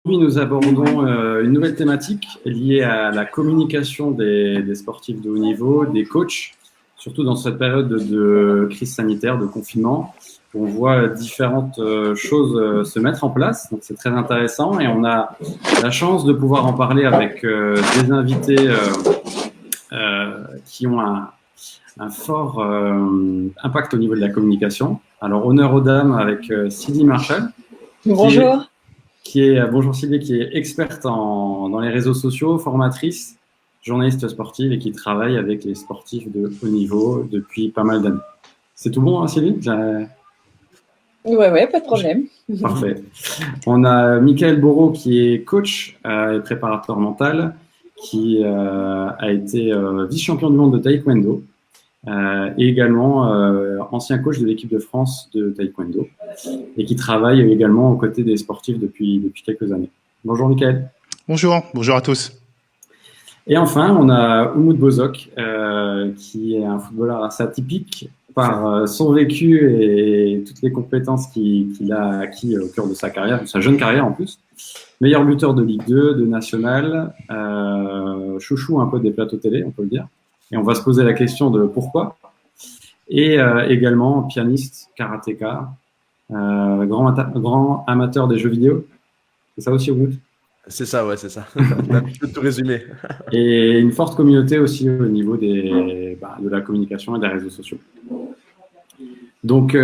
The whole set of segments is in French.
Aujourd'hui, nous abordons une nouvelle thématique liée à la communication des sportifs de haut niveau, des coachs, surtout dans cette période de crise sanitaire, de confinement, où on voit différentes choses se mettre en place. Donc, c'est très intéressant et on a la chance de pouvoir en parler avec des invités qui ont un fort impact au niveau de la communication. Alors, honneur aux dames avec Sylvie Marshall, Bonjour. bonjour Sylvie, qui est experte dans les réseaux sociaux, formatrice, journaliste sportive et qui travaille avec les sportifs de haut niveau depuis pas mal d'années. C'est tout bon, hein, Sylvie? Ouais, pas de problème. Parfait. On a Michael Borot qui est coach et préparateur mental, qui a été vice-champion du monde de taekwondo et également ancien coach de l'équipe de France de taekwondo et qui travaille également aux côtés des sportifs depuis quelques années. Bonjour Michael. Bonjour à tous. Et enfin, on a Umut Bozok, qui est un footballeur assez atypique par son vécu et toutes les compétences qu'il a acquis au cours de sa carrière, de sa jeune carrière en plus. Meilleur buteur de Ligue 2, de National, chouchou un peu des plateaux télé, on peut le dire. Et on va se poser la question de pourquoi. Et également pianiste, karatéka, grand amateur des jeux vidéo. C'est ça aussi, Umut? C'est ça, ouais, c'est ça. On a tout résumé. Et une forte communauté aussi au niveau de la communication et des réseaux sociaux. Donc,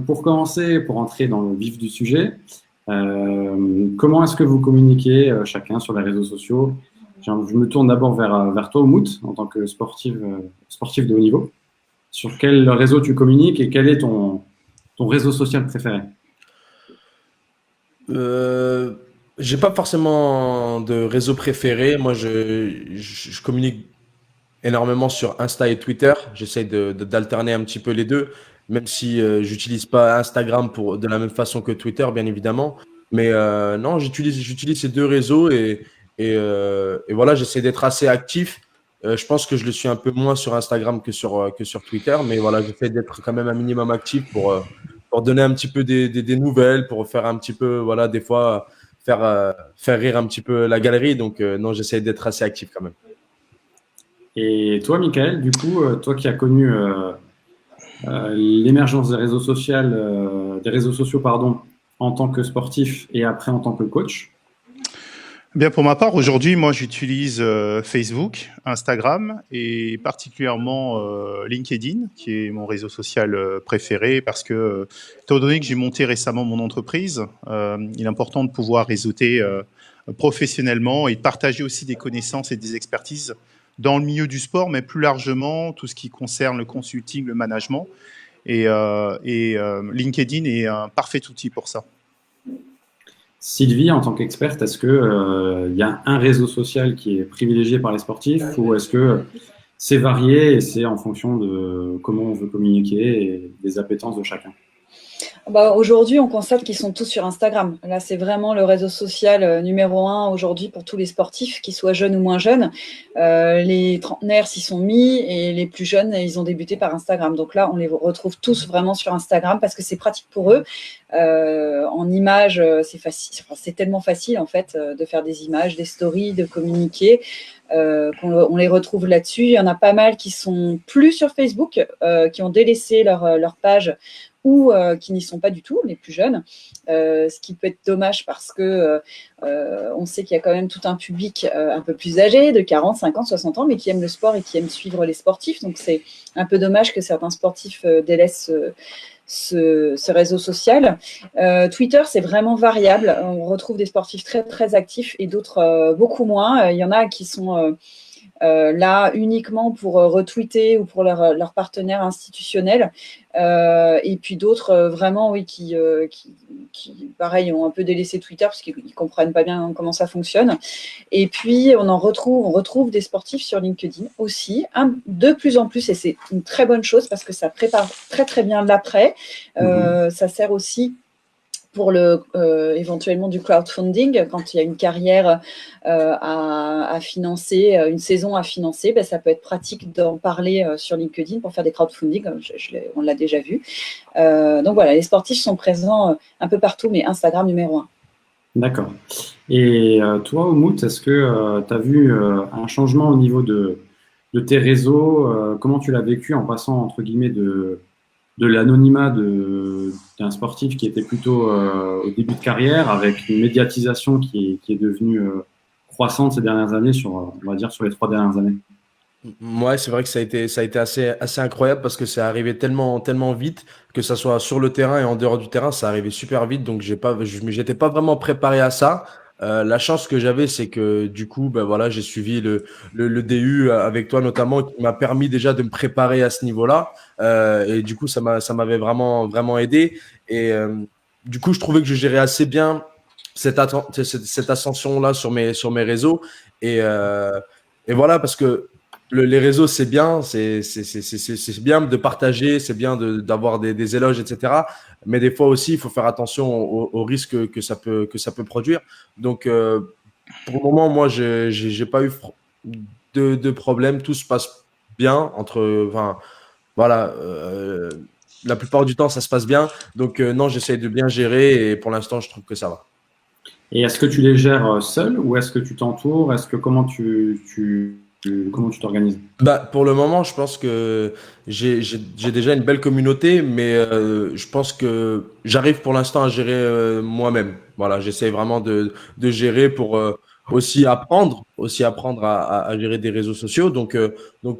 pour commencer, pour entrer dans le vif du sujet, comment est-ce que vous communiquez chacun sur les réseaux sociaux? Je me tourne d'abord vers toi, Umut, en tant que sportif de haut niveau. Sur quel réseau tu communiques et quel est ton réseau social préféré? J'ai pas forcément de réseau préféré. Moi, je communique énormément sur Insta et Twitter. J'essaie d'alterner un petit peu les deux, même si j'utilise pas Instagram de la même façon que Twitter, bien évidemment. Mais non, j'utilise ces deux réseaux et voilà, j'essaie d'être assez actif. Je pense que je le suis un peu moins sur Instagram que sur Twitter, mais voilà, j'essaie d'être quand même un minimum actif pour donner un petit peu des nouvelles, pour faire un petit peu, voilà, des fois faire rire un petit peu la galerie. Donc non, j'essaie d'être assez actif quand même. Et toi, Michael, du coup, toi qui as connu l'émergence des réseaux sociaux, en tant que sportif et après en tant que coach. Bien, pour ma part, aujourd'hui, moi, j'utilise Facebook, Instagram et particulièrement LinkedIn, qui est mon réseau social préféré parce que, étant donné que j'ai monté récemment mon entreprise, il est important de pouvoir réseauter professionnellement et de partager aussi des connaissances et des expertises dans le milieu du sport, mais plus largement, tout ce qui concerne le consulting, le management. Et LinkedIn est un parfait outil pour ça. Sylvie, en tant qu'experte, est-ce que y a un réseau social qui est privilégié par les sportifs ou est-ce que c'est varié et c'est en fonction de comment on veut communiquer et des appétences de chacun? Aujourd'hui, on constate qu'ils sont tous sur Instagram. Là, c'est vraiment le réseau social numéro 1 aujourd'hui pour tous les sportifs, qu'ils soient jeunes ou moins jeunes. Les trentenaires s'y sont mis et les plus jeunes, ils ont débuté par Instagram. Donc là, on les retrouve tous vraiment sur Instagram parce que c'est pratique pour eux. En images, c'est facile. Enfin, c'est tellement facile en fait de faire des images, des stories, de communiquer. On les retrouve là-dessus. Il y en a pas mal qui sont plus sur Facebook, qui ont délaissé leur page ou qui n'y sont pas du tout, les plus jeunes, ce qui peut être dommage parce que on sait qu'il y a quand même tout un public un peu plus âgé, de 40, 50, 60 ans, mais qui aime le sport et qui aime suivre les sportifs. Donc c'est un peu dommage que certains sportifs délaissent ce réseau social. Twitter, c'est vraiment variable. On retrouve des sportifs très, très actifs et d'autres beaucoup moins. Il y en a qui sont là uniquement pour retweeter ou pour leur partenaire institutionnel. Et puis d'autres, vraiment, oui, qui, pareil, ont un peu délaissé Twitter parce qu'ils ne comprennent pas bien comment ça fonctionne. Et puis, on retrouve des sportifs sur LinkedIn aussi, de plus en plus, et c'est une très bonne chose parce que ça prépare très, très bien l'après. Ça sert aussi pour éventuellement du crowdfunding, quand il y a une carrière à financer, une saison à financer, ça peut être pratique d'en parler sur LinkedIn pour faire des crowdfunding, on l'a déjà vu. Donc voilà, les sportifs sont présents un peu partout, mais Instagram numéro 1. D'accord. Et toi, Oumout, est-ce que tu as vu un changement au niveau de tes réseaux? Comment tu l'as vécu en passant, entre guillemets, de l'anonymat d'un sportif qui était plutôt au début de carrière, avec une médiatisation qui est devenue croissante ces dernières années, on va dire, sur les 3 dernières années? Ouais, c'est vrai que ça a été assez incroyable parce que c'est arrivé tellement, tellement vite, que ça soit sur le terrain et en dehors du terrain, ça arrivait super vite. Donc, j'étais pas vraiment préparé à ça. La chance que j'avais, c'est que du coup, ben voilà, j'ai suivi le DU avec toi notamment, qui m'a permis déjà de me préparer à ce niveau-là. Et du coup, ça m'avait vraiment, vraiment aidé. Et du coup, je trouvais que je gérais assez bien cette ascension-là sur mes réseaux. Et, euh, et voilà, parce que les réseaux, c'est bien, c'est bien de partager, c'est bien d'avoir des éloges, etc. Mais des fois aussi, il faut faire attention aux risques que ça peut produire. Donc, pour le moment, moi, j'ai pas eu de problème. Tout se passe bien enfin, voilà, la plupart du temps, ça se passe bien. Donc, non, j'essaye de bien gérer et pour l'instant, je trouve que ça va. Et est-ce que tu les gères seul ou est-ce que tu t'entoures? Comment tu t'organises? Bah, pour le moment, je pense que j'ai déjà une belle communauté, mais je pense que j'arrive pour l'instant à gérer moi-même. Voilà, j'essaie vraiment de gérer pour aussi apprendre à gérer des réseaux sociaux. Donc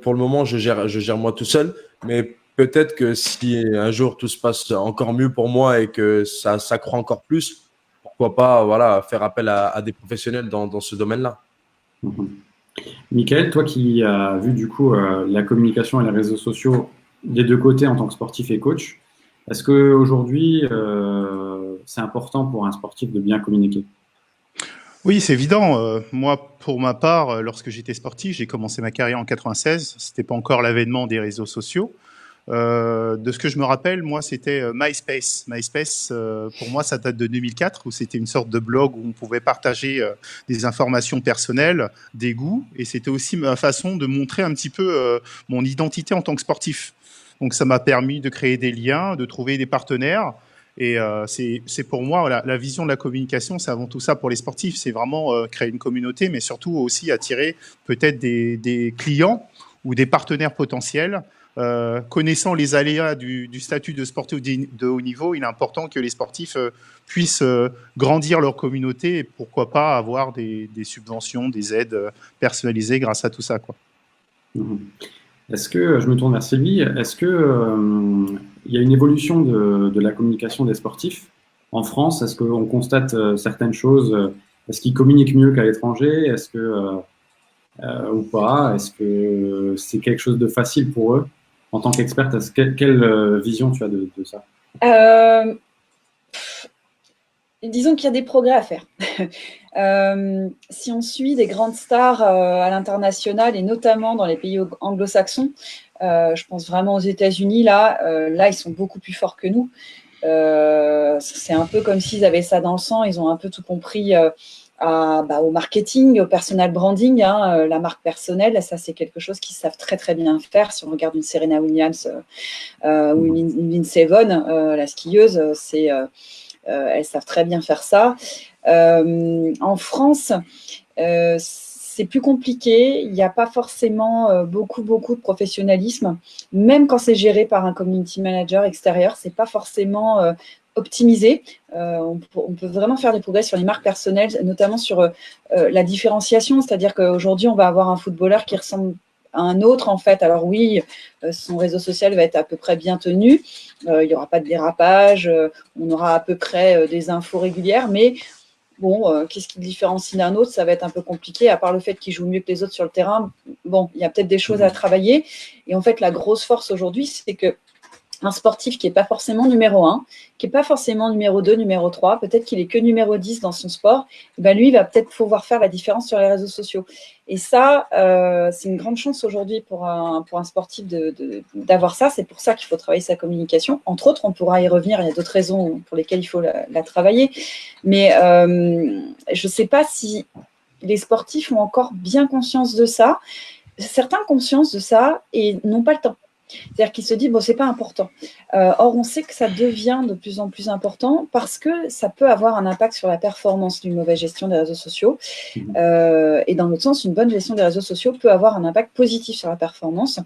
pour le moment, je gère moi tout seul, mais peut-être que si un jour tout se passe encore mieux pour moi et que ça croît encore plus, pourquoi pas, voilà, faire appel à des professionnels dans ce domaine-là. Mhm. Michael, toi qui as vu du coup la communication et les réseaux sociaux des deux côtés en tant que sportif et coach, est-ce qu'aujourd'hui c'est important pour un sportif de bien communiquer? Oui, c'est évident. Moi, pour ma part, lorsque j'étais sportif, j'ai commencé ma carrière en 96. C'était pas encore l'avènement des réseaux sociaux. De ce que je me rappelle, moi, c'était MySpace. MySpace, pour moi, ça date de 2004, où c'était une sorte de blog où on pouvait partager des informations personnelles, des goûts, et c'était aussi ma façon de montrer un petit peu mon identité en tant que sportif. Donc, ça m'a permis de créer des liens, de trouver des partenaires. Et c'est pour moi, voilà, la vision de la communication, c'est avant tout ça pour les sportifs. C'est vraiment créer une communauté, mais surtout aussi attirer peut-être des clients ou des partenaires potentiels. Connaissant les aléas du statut de sportif de haut niveau, il est important que les sportifs puissent grandir leur communauté et pourquoi pas avoir des subventions, des aides personnalisées grâce à tout ça, quoi. Mhm. Est-ce que, je me tourne vers Sylvie, est-ce que il y a une évolution de la communication des sportifs en France? Est-ce qu'on constate certaines choses? Est-ce qu'ils communiquent mieux qu'à l'étranger? Est-ce que ou pas? Est-ce que c'est quelque chose de facile pour eux? En tant qu'experte, quelle vision tu as de ça? Euh, Disons qu'il y a des progrès à faire. Si on suit des grandes stars à l'international et notamment dans les pays anglo-saxons, je pense vraiment aux États-Unis, là, ils sont beaucoup plus forts que nous. C'est un peu comme s'ils avaient ça dans le sang, ils ont un peu tout compris au marketing, au personal branding, hein, la marque personnelle, ça c'est quelque chose qu'ils savent très très bien faire. Si on regarde une Serena Williams ou une Lindsey Vonn, la skieuse, elles savent très bien faire ça. En France, c'est plus compliqué. Il n'y a pas forcément beaucoup de professionnalisme. Même quand c'est géré par un community manager extérieur, c'est pas forcément optimisé. On peut vraiment faire des progrès sur les marques personnelles, notamment sur la différenciation. C'est-à-dire qu'aujourd'hui, on va avoir un footballeur qui ressemble à un autre, en fait. Alors oui, son réseau social va être à peu près bien tenu. Il n'y aura pas de dérapage. On aura à peu près des infos régulières, mais bon, qu'est-ce qui le différencie d'un autre? Ça va être un peu compliqué, à part le fait qu'il joue mieux que les autres sur le terrain. Bon, il y a peut-être des choses à travailler. Et en fait, la grosse force aujourd'hui, c'est que un sportif qui n'est pas forcément numéro 1, qui n'est pas forcément numéro 2, numéro 3, peut-être qu'il est que numéro 10 dans son sport, ben lui, il va peut-être pouvoir faire la différence sur les réseaux sociaux. Et ça, c'est une grande chance aujourd'hui pour un sportif d'avoir ça. C'est pour ça qu'il faut travailler sa communication. Entre autres, on pourra y revenir, il y a d'autres raisons pour lesquelles il faut la travailler. Mais je ne sais pas si les sportifs ont encore bien conscience de ça. Certains ont conscience de ça et n'ont pas le temps. C'est-à-dire qu'il se dit, bon, c'est pas important. Or, on sait que ça devient de plus en plus important parce que ça peut avoir un impact sur la performance d'une mauvaise gestion des réseaux sociaux. Et dans l'autre sens, une bonne gestion des réseaux sociaux peut avoir un impact positif sur la performance.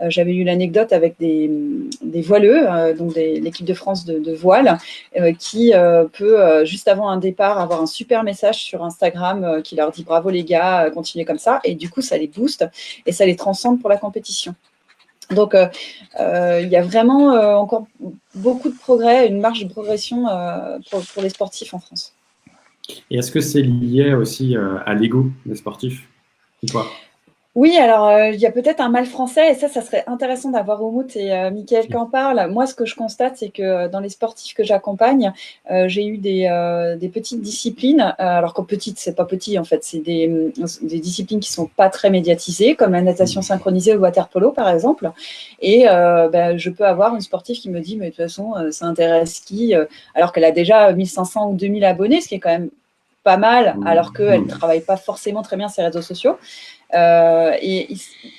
J'avais eu l'anecdote avec des voileux, donc l'équipe de France de voile, qui peut, juste avant un départ, avoir un super message sur Instagram qui leur dit « Bravo les gars, continuez comme ça ». Et du coup, ça les booste et ça les transcende pour la compétition. Donc, il y a vraiment encore beaucoup de progrès, une marge de progression pour les sportifs en France. Et est-ce que c'est lié aussi à l'ego des sportifs ou pas? Oui, alors il y a peut-être un mal français, et ça serait intéressant d'avoir Umut et Mickaël qui en parlent. Moi, ce que je constate, c'est que dans les sportifs que j'accompagne, j'ai eu des petites disciplines, alors que petites, c'est pas petit en fait, c'est des disciplines qui sont pas très médiatisées, comme la natation synchronisée ou le water-polo par exemple. Et je peux avoir une sportive qui me dit, mais de toute façon, ça intéresse qui alors qu'elle a déjà 1500 ou 2000 abonnés, ce qui est quand même pas mal, alors qu'elle ne travaille pas forcément très bien ses réseaux sociaux. Et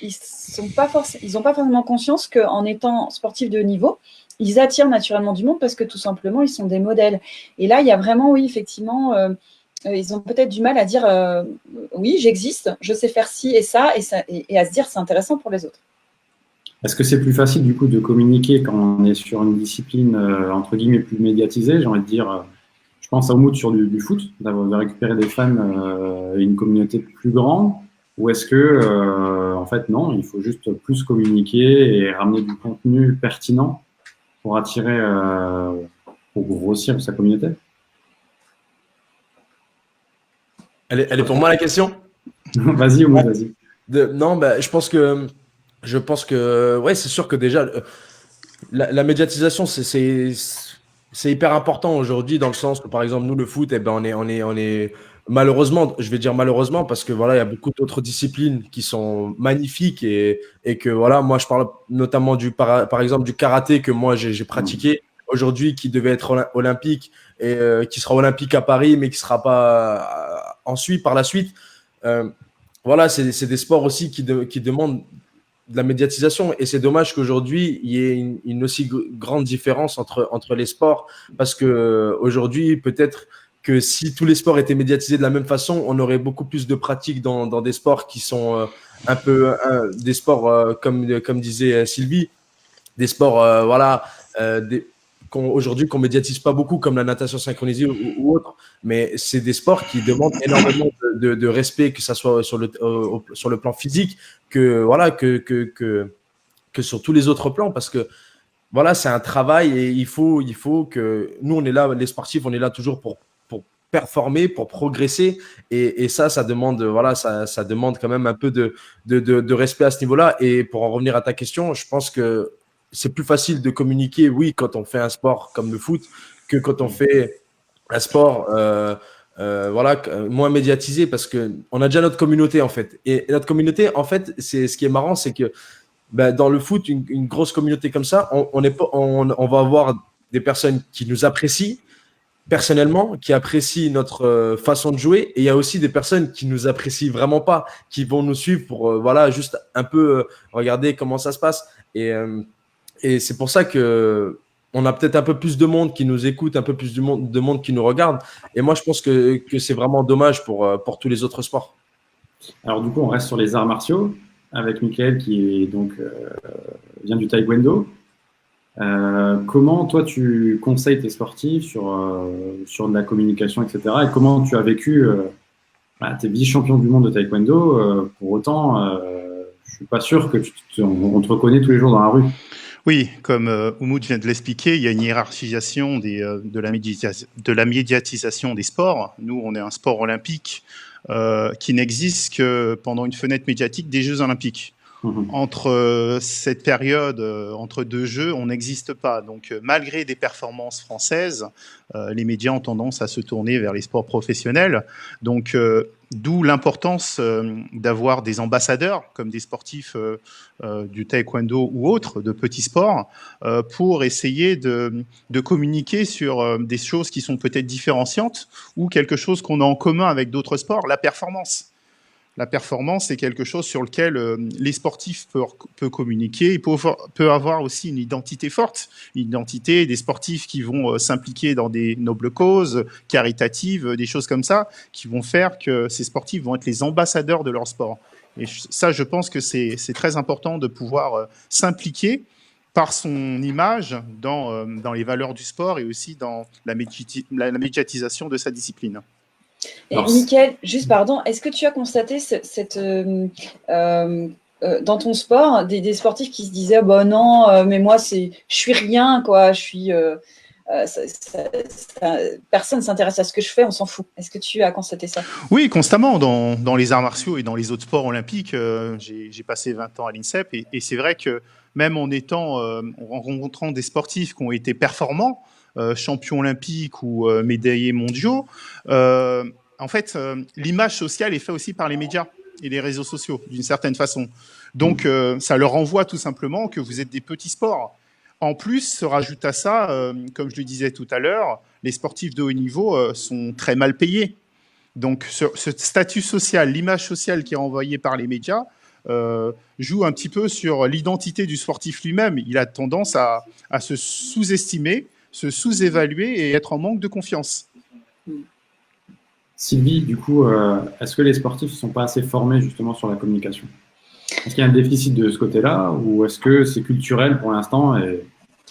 ils n'ont pas forcément conscience qu'en étant sportifs de haut niveau, ils attirent naturellement du monde parce que tout simplement, ils sont des modèles. Et là, il y a vraiment, oui, effectivement, ils ont peut-être du mal à dire oui, j'existe, je sais faire ci et ça, et à se dire c'est intéressant pour les autres. Est-ce que c'est plus facile du coup de communiquer quand on est sur une discipline entre guillemets plus médiatisée? J'ai envie de dire, je pense à Umut sur du foot, d'avoir récupéré des fans et une communauté plus grande. Ou est-ce que, en fait, non, il faut juste plus communiquer et ramener du contenu pertinent pour attirer, pour grossir sa communauté? Elle est pour moi la question? Vas-y, Umut, vas-y. Non, je pense que, ouais, c'est sûr que déjà, la médiatisation, c'est hyper important aujourd'hui dans le sens où, par exemple, nous, le foot, eh ben, on est malheureusement, je vais dire malheureusement, parce que voilà, il y a beaucoup d'autres disciplines qui sont magnifiques et que voilà, moi, je parle notamment par exemple, du karaté que moi, j'ai pratiqué aujourd'hui, qui devait être olympique et qui sera olympique à Paris, mais qui sera pas ensuite, par la suite. Voilà, c'est des sports aussi qui demandent de la médiatisation et c'est dommage qu'aujourd'hui il y ait une aussi grande différence entre les sports parce que aujourd'hui peut-être que si tous les sports étaient médiatisés de la même façon, on aurait beaucoup plus de pratiques dans des sports qui sont un peu des sports comme disait Sylvie, des sports voilà aujourd'hui qu'on médiatise pas beaucoup comme la natation synchronisée ou autre, mais c'est des sports qui demandent énormément de respect, que ça soit sur le plan physique, que voilà que sur tous les autres plans, parce que voilà, c'est un travail et il faut que nous on est là, les sportifs, on est là toujours pour performer, pour progresser et ça demande voilà ça demande quand même un peu de respect à ce niveau-là. Et pour en revenir à ta question, je pense que c'est plus facile de communiquer, oui, quand on fait un sport comme le foot, que quand on fait un sport voilà, moins médiatisé, parce que on a déjà notre communauté en fait. Et notre communauté, en fait, c'est ce qui est marrant, c'est que dans le foot, une grosse communauté comme ça, on va avoir des personnes qui nous apprécient personnellement, qui apprécient notre façon de jouer, et il y a aussi des personnes qui nous apprécient vraiment pas, qui vont nous suivre pour voilà juste un peu regarder comment ça se passe. Et c'est pour ça que on a peut-être un peu plus de monde qui nous écoute, un peu plus de monde qui nous regarde. Et moi, je pense que c'est vraiment dommage pour tous les autres sports. Alors du coup, on reste sur les arts martiaux avec Mickaël qui est donc vient du taekwondo. Comment toi tu conseilles tes sportifs sur de la communication, etc. Et comment tu as vécu t'es vice-champion du monde de taekwondo. Pour autant, je suis pas sûr que on te reconnaît tous les jours dans la rue. Oui, comme Umut vient de l'expliquer, il y a une hiérarchisation de la médiatisation des sports. Nous, on est un sport olympique qui n'existe que pendant une fenêtre médiatique des Jeux olympiques. Entre cette période, entre deux jeux, on n'existe pas. Donc, malgré des performances françaises, les médias ont tendance à se tourner vers les sports professionnels. Donc, d'où l'importance d'avoir des ambassadeurs, comme des sportifs du taekwondo ou autres, de petits sports, pour essayer de communiquer sur des choses qui sont peut-être différenciantes ou quelque chose qu'on a en commun avec d'autres sports, la performance. La performance, c'est quelque chose sur lequel les sportifs peuvent communiquer. Ils peuvent avoir aussi une identité forte, une identité des sportifs qui vont s'impliquer dans des nobles causes, caritatives, des choses comme ça, qui vont faire que ces sportifs vont être les ambassadeurs de leur sport. Et ça, je pense que c'est très important de pouvoir s'impliquer par son image dans les valeurs du sport et aussi dans la médiatisation de sa discipline. Et Mickaël, juste pardon, est-ce que tu as constaté dans ton sport des sportifs qui se disaient bah non, mais moi je suis rien quoi, personne ne s'intéresse à ce que je fais, on s'en fout. Est-ce que tu as constaté ça? Oui, constamment dans les arts martiaux et dans les autres sports olympiques. J'ai passé 20 ans à l'INSEP et c'est vrai que même en rencontrant des sportifs qui ont été performants, champions olympiques ou médaillés mondiaux, en fait, l'image sociale est faite aussi par les médias et les réseaux sociaux, d'une certaine façon. Donc, ça leur renvoie tout simplement que vous êtes des petits sports. En plus, se rajoute à ça, comme je le disais tout à l'heure, les sportifs de haut niveau sont très mal payés. Donc, ce statut social, l'image sociale qui est envoyée par les médias, joue un petit peu sur l'identité du sportif lui-même. Il a tendance à se sous-estimer, se sous-évaluer et être en manque de confiance. Sylvie, du coup, est-ce que les sportifs ne sont pas assez formés justement sur la communication? Est-ce qu'il y a un déficit de ce côté-là ou est-ce que c'est culturel pour l'instant?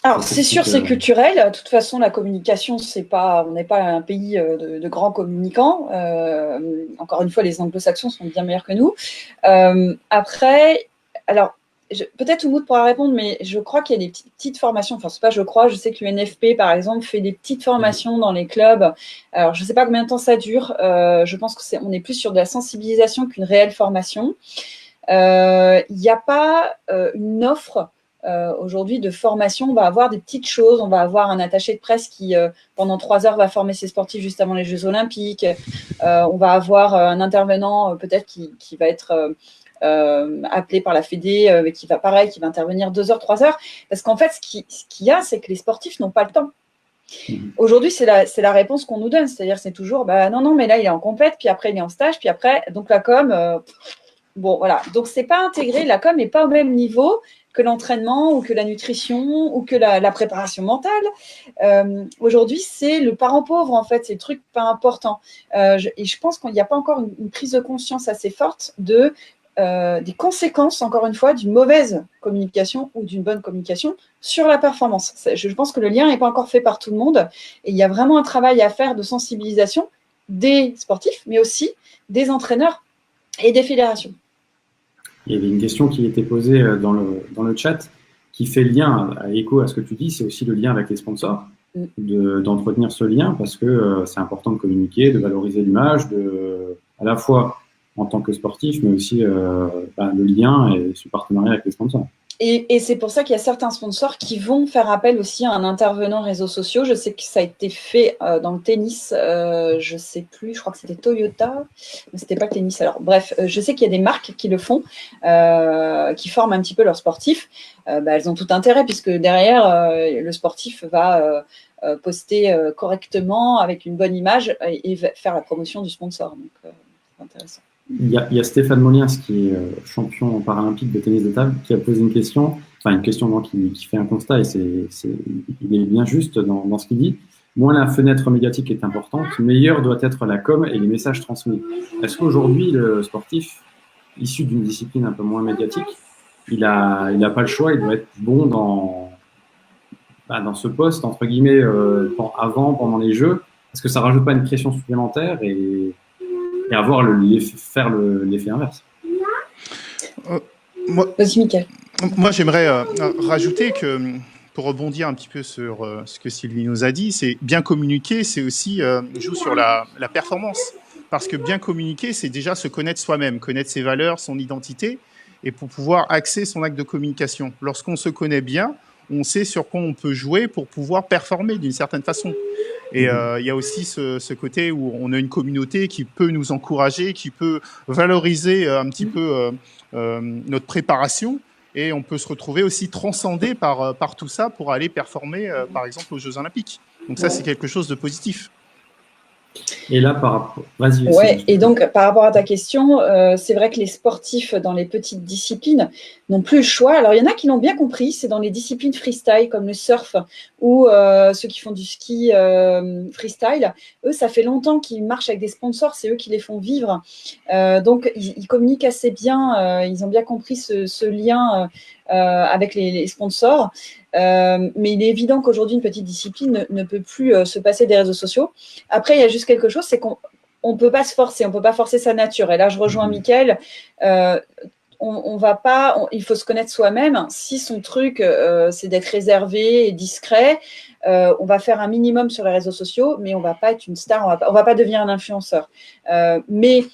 Alors, c'est sûr, c'est culturel. De toute façon, la communication, on n'est pas un pays de grands communicants. Encore une fois, les anglo-saxons sont bien meilleurs que nous. Après, alors, peut-être Oumoud pourra répondre, mais je crois qu'il y a des petites formations. Enfin, c'est pas je crois, je sais que l'UNFP, par exemple, fait des petites formations dans les clubs. Alors, je ne sais pas combien de temps ça dure. Je pense qu'on est plus sur de la sensibilisation qu'une réelle formation. Il n'y a pas une offre aujourd'hui de formation. On va avoir des petites choses. On va avoir un attaché de presse qui, pendant 3 heures, va former ses sportifs juste avant les Jeux Olympiques. On va avoir un intervenant peut-être qui va être appelé par la Fédé, qui va intervenir 2 heures, 3 heures. Parce qu'en fait, ce qu'il y a, c'est que les sportifs n'ont pas le temps. Aujourd'hui, c'est la réponse qu'on nous donne. C'est-à-dire, c'est toujours, non, mais là, il est en compète, puis après, il est en stage, puis après, donc la com... Bon, voilà. Donc, c'est pas intégré. La com n'est pas au même niveau que l'entraînement ou que la nutrition ou que la préparation mentale. Aujourd'hui, c'est le parent pauvre, en fait. C'est le truc pas important. Et je pense qu'il n'y a pas encore une prise de conscience assez forte des conséquences, encore une fois, d'une mauvaise communication ou d'une bonne communication sur la performance. Je pense que le lien n'est pas encore fait par tout le monde. Et il y a vraiment un travail à faire de sensibilisation des sportifs, mais aussi des entraîneurs et des fédérations. Il y avait une question qui était posée dans le chat qui fait lien à écho à ce que tu dis, c'est aussi le lien avec les sponsors, d'entretenir ce lien parce que c'est important de communiquer, de valoriser l'image, à la fois en tant que sportif, mais aussi le lien et ce partenariat avec les sponsors. Et c'est pour ça qu'il y a certains sponsors qui vont faire appel aussi à un intervenant réseaux sociaux. Je sais que ça a été fait dans le tennis, je sais plus, je crois que c'était Toyota, mais c'était pas le tennis. Alors bref, je sais qu'il y a des marques qui le font, qui forment un petit peu leurs sportifs. Elles ont tout intérêt puisque derrière, le sportif va poster correctement avec une bonne image et faire la promotion du sponsor. Donc c'est intéressant. Il y a Stéphane Moliens, qui est champion paralympique de tennis de table, qui a posé une question qui fait un constat, et il est bien juste dans ce qu'il dit. Moins la fenêtre médiatique est importante, meilleure doit être la com et les messages transmis. Est-ce qu'aujourd'hui, le sportif, issu d'une discipline un peu moins médiatique, il a pas le choix, il doit être bon dans ce poste, entre guillemets, pendant les Jeux? Est-ce que ça ne rajoute pas une pression supplémentaire et avoir faire l'effet inverse? Vas-y, Mickaël. Moi, j'aimerais rajouter que, pour rebondir un petit peu sur ce que Sylvie nous a dit, c'est bien communiquer, c'est aussi joue sur la performance. Parce que bien communiquer, c'est déjà se connaître soi-même, connaître ses valeurs, son identité, et pour pouvoir axer son acte de communication. Lorsqu'on se connaît bien, on sait sur quoi on peut jouer pour pouvoir performer d'une certaine façon. Et il y a aussi ce côté où on a une communauté qui peut nous encourager, qui peut valoriser un petit peu notre préparation, et on peut se retrouver aussi transcendé par tout ça pour aller performer, par exemple, aux Jeux Olympiques. Donc ça, c'est quelque chose de positif. Et là, vas-y. Ouais, et donc par rapport à ta question, c'est vrai que les sportifs dans les petites disciplines n'ont plus le choix. Alors il y en a qui l'ont bien compris, c'est dans les disciplines freestyle comme le surf ou ceux qui font du ski freestyle. Eux, ça fait longtemps qu'ils marchent avec des sponsors, c'est eux qui les font vivre. Donc ils communiquent assez bien, ils ont bien compris ce lien avec les sponsors. Mais il est évident qu'aujourd'hui, une petite discipline ne peut plus se passer des réseaux sociaux. Après, il y a juste quelque chose, c'est qu'on ne peut pas se forcer, on ne peut pas forcer sa nature. Et là, je rejoins Mickaël. On va pas, il faut se connaître soi-même. Si son truc, c'est d'être réservé et discret, on va faire un minimum sur les réseaux sociaux, mais on ne va pas être une star, on va pas devenir un influenceur. Mais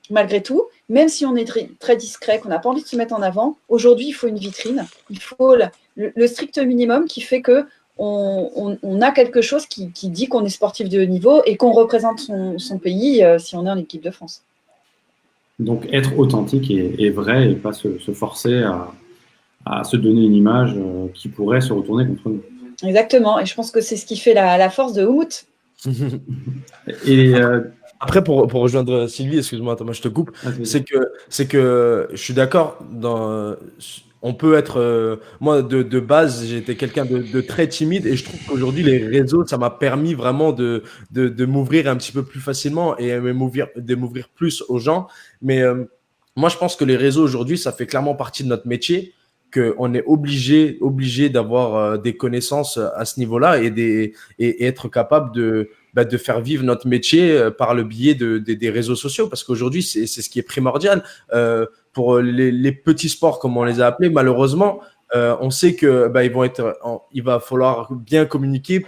malgré tout, même si on est très discret, qu'on n'a pas envie de se mettre en avant, aujourd'hui, il faut une vitrine. Il faut le strict minimum qui fait que on a quelque chose qui dit qu'on est sportif de haut niveau et qu'on représente son pays si on est en équipe de France. Donc, être authentique et vrai et pas se forcer à se donner une image qui pourrait se retourner contre nous. Exactement. Et je pense que c'est ce qui fait la force de Umut. Et Après, pour rejoindre Sylvie, excuse-moi Thomas, je te coupe, c'est que je suis d'accord. On peut être. Moi, de base, j'étais quelqu'un de très timide et je trouve qu'aujourd'hui, les réseaux, ça m'a permis vraiment de m'ouvrir un petit peu plus facilement et de m'ouvrir plus aux gens. Mais moi, je pense que les réseaux aujourd'hui, ça fait clairement partie de notre métier, qu'on est obligé d'avoir des connaissances à ce niveau-là et être capable de faire vivre notre métier par le biais des réseaux sociaux, parce qu'aujourd'hui, c'est ce qui est primordial. Pour les petits sports, comme on les a appelés, malheureusement, on sait que il va falloir bien communiquer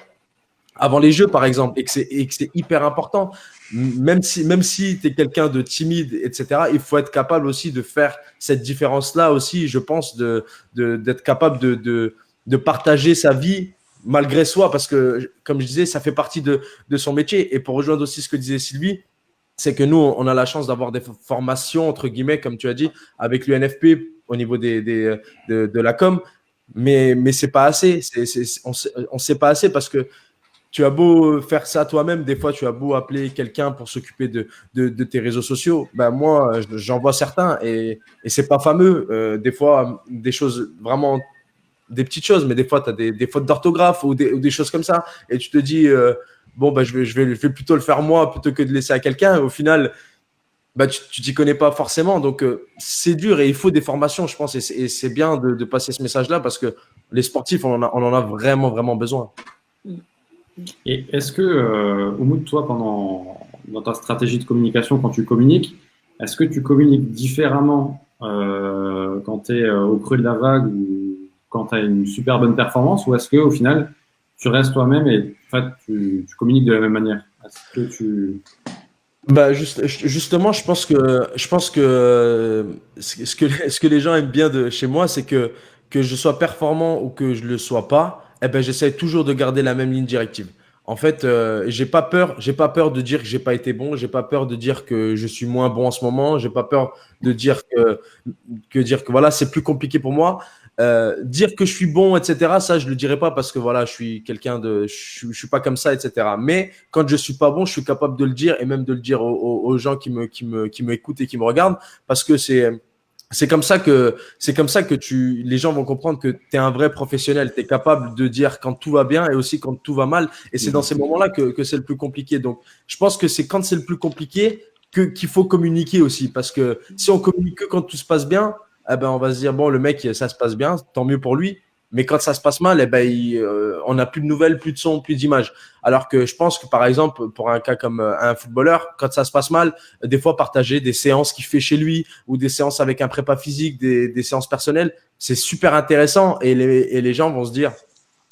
avant les jeux, par exemple, et que c'est hyper important. Même si tu es quelqu'un de timide, etc., il faut être capable aussi de faire cette différence-là aussi, je pense, d'être capable de partager sa vie malgré soi, parce que, comme je disais, ça fait partie de son métier. Et pour rejoindre aussi ce que disait Sylvie, c'est que nous, on a la chance d'avoir des formations, entre guillemets, comme tu as dit, avec l'UNFP au niveau de la com, mais c'est pas assez. On sait pas assez parce que tu as beau faire ça toi-même, des fois tu as beau appeler quelqu'un pour s'occuper de tes réseaux sociaux. Ben moi, j'en vois certains et c'est pas fameux. Des fois, des choses vraiment, des petites choses, mais des fois tu as des fautes d'orthographe ou des choses comme ça. Et tu te dis, bon, ben, je vais plutôt le faire moi plutôt que de laisser à quelqu'un. Au final, bah, tu t'y connais pas forcément. Donc, c'est dur et il faut des formations, je pense. Et c'est bien de passer ce message-là parce que les sportifs, on en a vraiment, vraiment besoin. Et est-ce que, Oumoud, toi, dans ta stratégie de communication, quand tu communiques, est-ce que tu communiques différemment quand tu es au creux de la vague ou quand tu as une super bonne performance, ou est-ce que au final, tu restes toi-même et en fait, tu communiques de la même manière? Est-ce que tu... Bah justement, je pense que ce que les gens aiment bien de chez moi, c'est que je sois performant ou que je le sois pas, eh ben j'essaie toujours de garder la même ligne directive. En fait, j'ai pas peur de dire que j'ai pas été bon, j'ai pas peur de dire que je suis moins bon en ce moment, j'ai pas peur de dire que voilà, c'est plus compliqué pour moi. Dire que je suis bon, etc., ça, je le dirais pas parce que voilà, je suis quelqu'un je suis pas comme ça, etc. Mais quand je suis pas bon, je suis capable de le dire et même de le dire aux gens qui me écoutent et qui me regardent parce que c'est comme ça que les gens vont comprendre que tu es un vrai professionnel. Tu es capable de dire quand tout va bien et aussi quand tout va mal. Et c'est dans ces moments-là que c'est le plus compliqué. Donc, je pense que c'est quand c'est le plus compliqué qu'il faut communiquer aussi. Parce que si on communique que quand tout se passe bien, eh ben, on va se dire, bon, le mec, ça se passe bien, tant mieux pour lui. Mais quand ça se passe mal, eh ben, on n'a plus de nouvelles, plus de sons, plus d'images. Alors que je pense que, par exemple, pour un cas comme un footballeur, quand ça se passe mal, des fois, partager des séances qu'il fait chez lui ou des séances avec un prépa physique, des séances personnelles, c'est super intéressant et les gens vont se dire,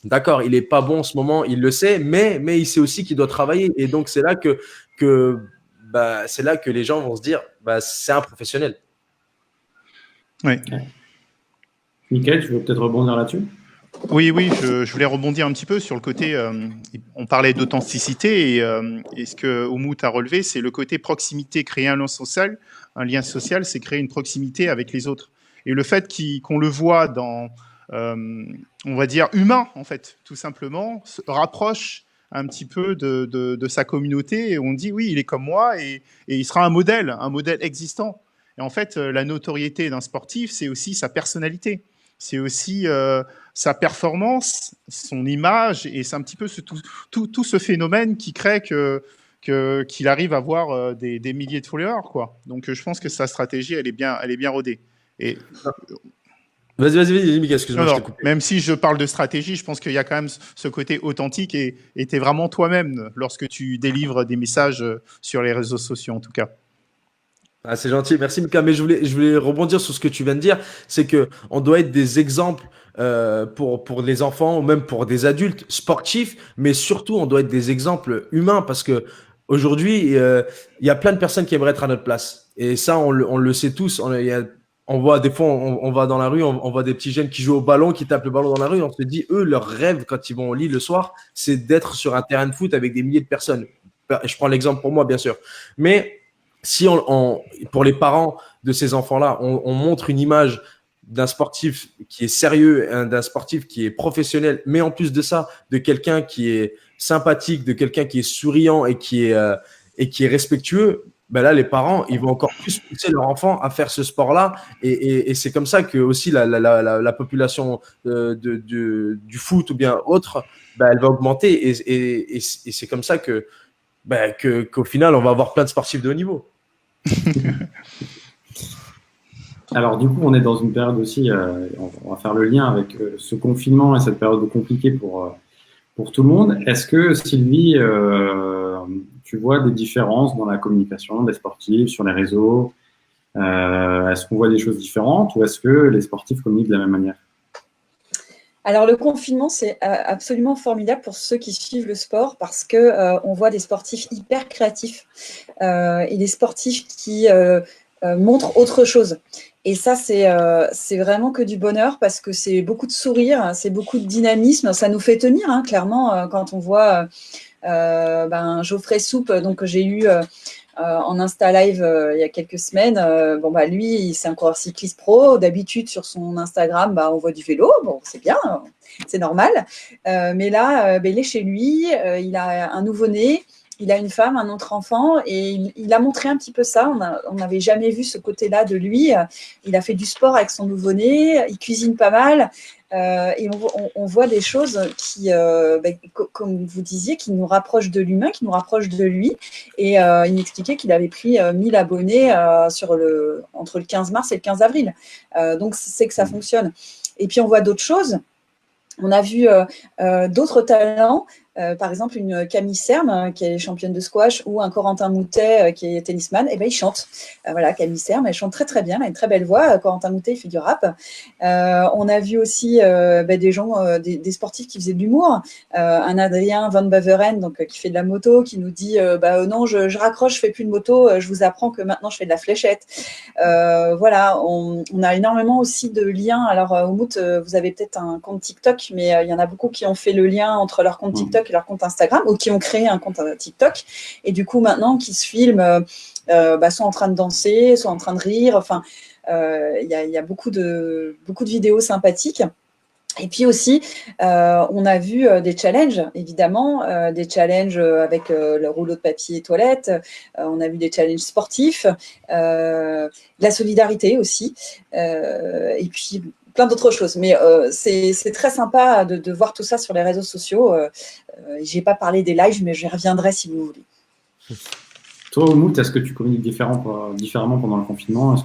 d'accord, il est pas bon en ce moment, il le sait, mais il sait aussi qu'il doit travailler. Et donc, c'est là c'est là que les gens vont se dire, bah, c'est un professionnel. Oui. Mickaël, tu veux peut-être rebondir là-dessus? Oui, je voulais rebondir un petit peu sur le côté, on parlait d'authenticité et ce que Oumout a relevé, c'est le côté proximité, créer un lien social, c'est créer une proximité avec les autres. Et le fait qu'on le voit dans, on va dire, humain, en fait, tout simplement, rapproche un petit peu de sa communauté et on dit oui, il est comme moi et il sera un modèle existant. Et en fait, la notoriété d'un sportif, c'est aussi sa personnalité, c'est aussi sa performance, son image, et c'est un petit peu tout ce phénomène qui crée qu'il arrive à avoir des milliers de followers, quoi. Donc, je pense que sa stratégie, elle est bien rodée. Et Vas-y, Mika, excuse-moi, je t'ai non, coupé. même si je parle de stratégie, je pense qu'il y a quand même ce côté authentique et t'es vraiment toi-même lorsque tu délivres des messages sur les réseaux sociaux, en tout cas. Ah, c'est gentil, merci Mika. Mais je voulais rebondir sur ce que tu viens de dire, c'est que on doit être des exemples pour les enfants ou même pour des adultes sportifs, mais surtout on doit être des exemples humains parce que aujourd'hui il y a plein de personnes qui aimeraient être à notre place et ça on le sait tous. On voit des fois on va dans la rue, on voit des petits jeunes qui jouent au ballon, qui tapent le ballon dans la rue, on se dit eux leur rêve quand ils vont au lit le soir, c'est d'être sur un terrain de foot avec des milliers de personnes. Je prends l'exemple pour moi bien sûr, mais si pour les parents de ces enfants-là, on montre une image d'un sportif qui est sérieux, d'un sportif qui est professionnel, mais en plus de ça, de quelqu'un qui est sympathique, de quelqu'un qui est souriant et qui est respectueux, ben là, les parents, ils vont encore plus pousser leur enfant à faire ce sport-là. Et c'est comme ça que aussi la population du foot ou bien autre, ben, elle va augmenter. Et c'est comme ça qu'au final, on va avoir plein de sportifs de haut niveau. Alors du coup, on est dans une période aussi, on va faire le lien avec ce confinement et cette période compliquée pour tout le monde. Est-ce que Sylvie, tu vois des différences dans la communication des sportifs sur les réseaux? Est-ce qu'on voit des choses différentes ou est-ce que les sportifs communiquent de la même manière? Alors le confinement, c'est absolument formidable pour ceux qui suivent le sport parce que on voit des sportifs hyper créatifs et des sportifs qui montrent autre chose. Et ça, c'est vraiment que du bonheur parce que c'est beaucoup de sourire, c'est beaucoup de dynamisme. Ça nous fait tenir, hein, clairement, quand on voit Geoffrey Soupe, donc que j'ai eu en Insta Live il y a quelques semaines. Lui, c'est un coureur cycliste pro. D'habitude, sur son Instagram, on voit du vélo. Bon, c'est bien, c'est normal. Mais là, il est chez lui. Il a un nouveau-né. Il a une femme, un autre enfant, et il a montré un petit peu ça. On n'avait jamais vu ce côté-là de lui. Il a fait du sport avec son nouveau-né. Il cuisine pas mal. Et on voit des choses qui, comme vous disiez, qui nous rapprochent de l'humain, qui nous rapprochent de lui. Et il m'expliquait qu'il avait pris 1000 abonnés entre le 15 mars et le 15 avril. Donc, c'est que ça fonctionne. Et puis, on voit d'autres choses. On a vu d'autres talents, par exemple une Camille Serme qui est championne de squash ou un Corentin Moutet qui est tennisman. Et ben ils chantent. Voilà, Camille Serme, elle chante très très bien, elle a une très belle voix. Corentin Moutet, il fait du rap. On a vu aussi des gens, des sportifs qui faisaient de l'humour. Un Adrien Van Beveren, donc qui fait de la moto, qui nous dit non, je raccroche, je fais plus de moto, je vous apprends que maintenant je fais de la fléchette. Voilà, on a énormément aussi de liens. Alors Oumout, vous avez peut-être un compte TikTok, mais il y en a beaucoup qui ont fait le lien entre leur compte TikTok et leur compte Instagram, ou qui ont créé un compte TikTok, et du coup maintenant qui se filment soit en train de danser, soit en train de rire. Enfin, il y a beaucoup de vidéos sympathiques. Et puis aussi, on a vu des challenges, évidemment, des challenges avec le rouleau de papier toilette, on a vu des challenges sportifs, de la solidarité aussi, et puis plein d'autres choses. Mais c'est très sympa de voir tout ça sur les réseaux sociaux. Je n'ai pas parlé des lives, mais j'y reviendrai si vous voulez. Toi, Oumout, est-ce que tu communiques différemment pendant le confinement?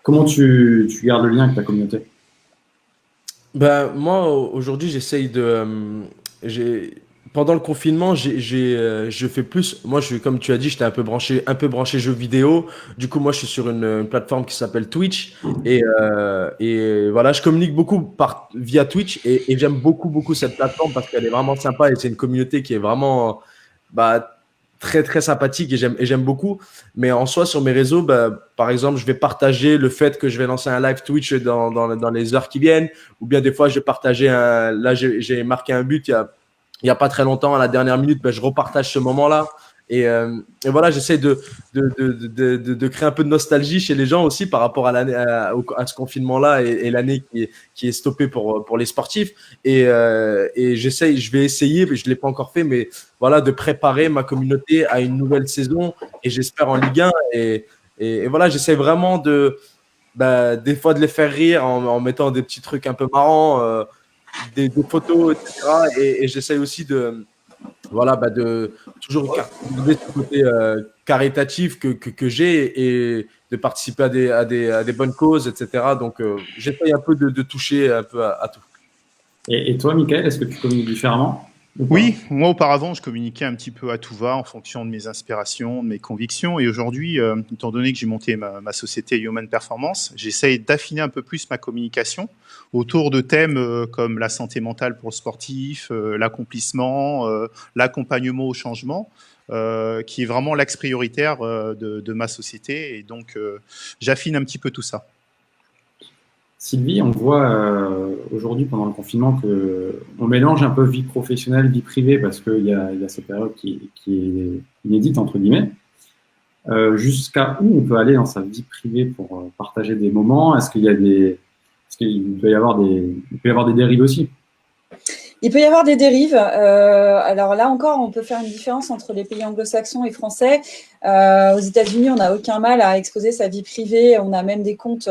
Comment tu gardes le lien avec ta communauté? Moi, aujourd'hui, pendant le confinement, je fais plus. Moi, comme tu as dit, j'étais un peu branché jeux vidéo. Du coup, moi, je suis sur une plateforme qui s'appelle Twitch. Et voilà, je communique beaucoup via Twitch et j'aime beaucoup cette plateforme parce qu'elle est vraiment sympa et c'est une communauté qui est vraiment très, très sympathique et j'aime beaucoup. Mais en soi, sur mes réseaux, par exemple, je vais partager le fait que je vais lancer un live Twitch dans les heures qui viennent. Ou bien des fois, je vais partager là, j'ai marqué un but il y a pas très longtemps, à la dernière minute, je repartage ce moment-là. Et voilà, j'essaie de créer un peu de nostalgie chez les gens aussi par rapport à ce confinement-là et l'année qui est stoppée pour les sportifs. Et je vais essayer, mais je ne l'ai pas encore fait, mais voilà, de préparer ma communauté à une nouvelle saison et j'espère en Ligue 1. Et voilà, j'essaie vraiment des fois de les faire rire en mettant des petits trucs un peu marrants, des photos, etc. Et j'essaie aussi voilà, de toujours garder ce côté caritatif que j'ai et de participer à des bonnes causes, etc. Donc, j'essaye un peu de toucher un peu à tout. Et toi, Michael, est-ce que tu communiques différemment ou pas? Oui, moi auparavant, je communiquais un petit peu à tout va en fonction de mes inspirations, de mes convictions. Et aujourd'hui, étant donné que j'ai monté ma société Human Performance, j'essaye d'affiner un peu plus ma communication autour de thèmes comme la santé mentale pour le sportif, l'accomplissement, l'accompagnement au changement, qui est vraiment l'axe prioritaire de ma société. Et donc, j'affine un petit peu tout ça. Sylvie, on voit aujourd'hui pendant le confinement qu'on mélange un peu vie professionnelle, vie privée, parce qu'il y a cette période qui est inédite, entre guillemets. Jusqu'à où on peut aller dans sa vie privée pour partager des moments? Est-ce qu'il peut y avoir des dérives aussi? Il peut y avoir des dérives. Alors là encore, on peut faire une différence entre les pays anglo-saxons et français. Aux États-Unis, on n'a aucun mal à exposer sa vie privée. On a même des comptes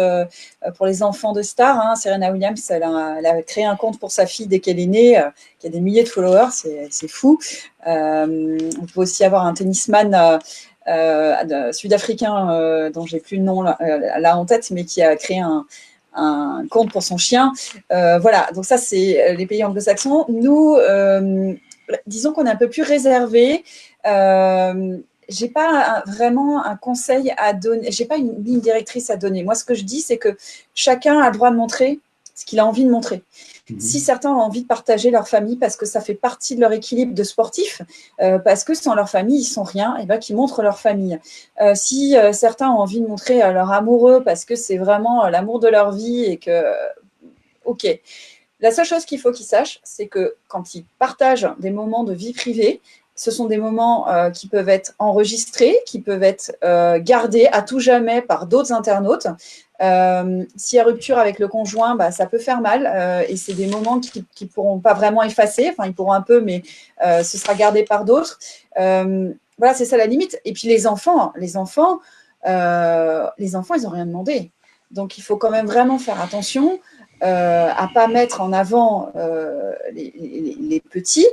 pour les enfants de stars. Hein. Serena Williams, elle a créé un compte pour sa fille dès qu'elle est née, qui a des milliers de followers. C'est fou. On peut aussi avoir un tennisman sud-africain dont j'ai plus le nom là en tête, mais qui a créé un compte pour son chien. Voilà, donc ça, c'est les pays anglo-saxons. Nous, disons qu'on est un peu plus réservé. J'ai pas vraiment un conseil à donner. J'ai pas une ligne directrice à donner. Moi, ce que je dis, c'est que chacun a le droit de montrer ce qu'il a envie de montrer. Si certains ont envie de partager leur famille parce que ça fait partie de leur équilibre de sportif, parce que sans leur famille, ils sont rien, et ben qu'ils montrent leur famille. Si certains ont envie de montrer leur amoureux parce que c'est vraiment l'amour de leur vie et que, ok. La seule chose qu'il faut qu'ils sachent, c'est que quand ils partagent des moments de vie privée, ce sont des moments qui peuvent être enregistrés, qui peuvent être gardés à tout jamais par d'autres internautes. S'il y a rupture avec le conjoint, bah, ça peut faire mal et c'est des moments qui ne pourront pas vraiment effacer. Enfin, ils pourront un peu, mais ce sera gardé par d'autres. Voilà, c'est ça la limite. Et puis les enfants, ils n'ont rien demandé. Donc, il faut quand même vraiment faire attention à ne pas mettre en avant les petits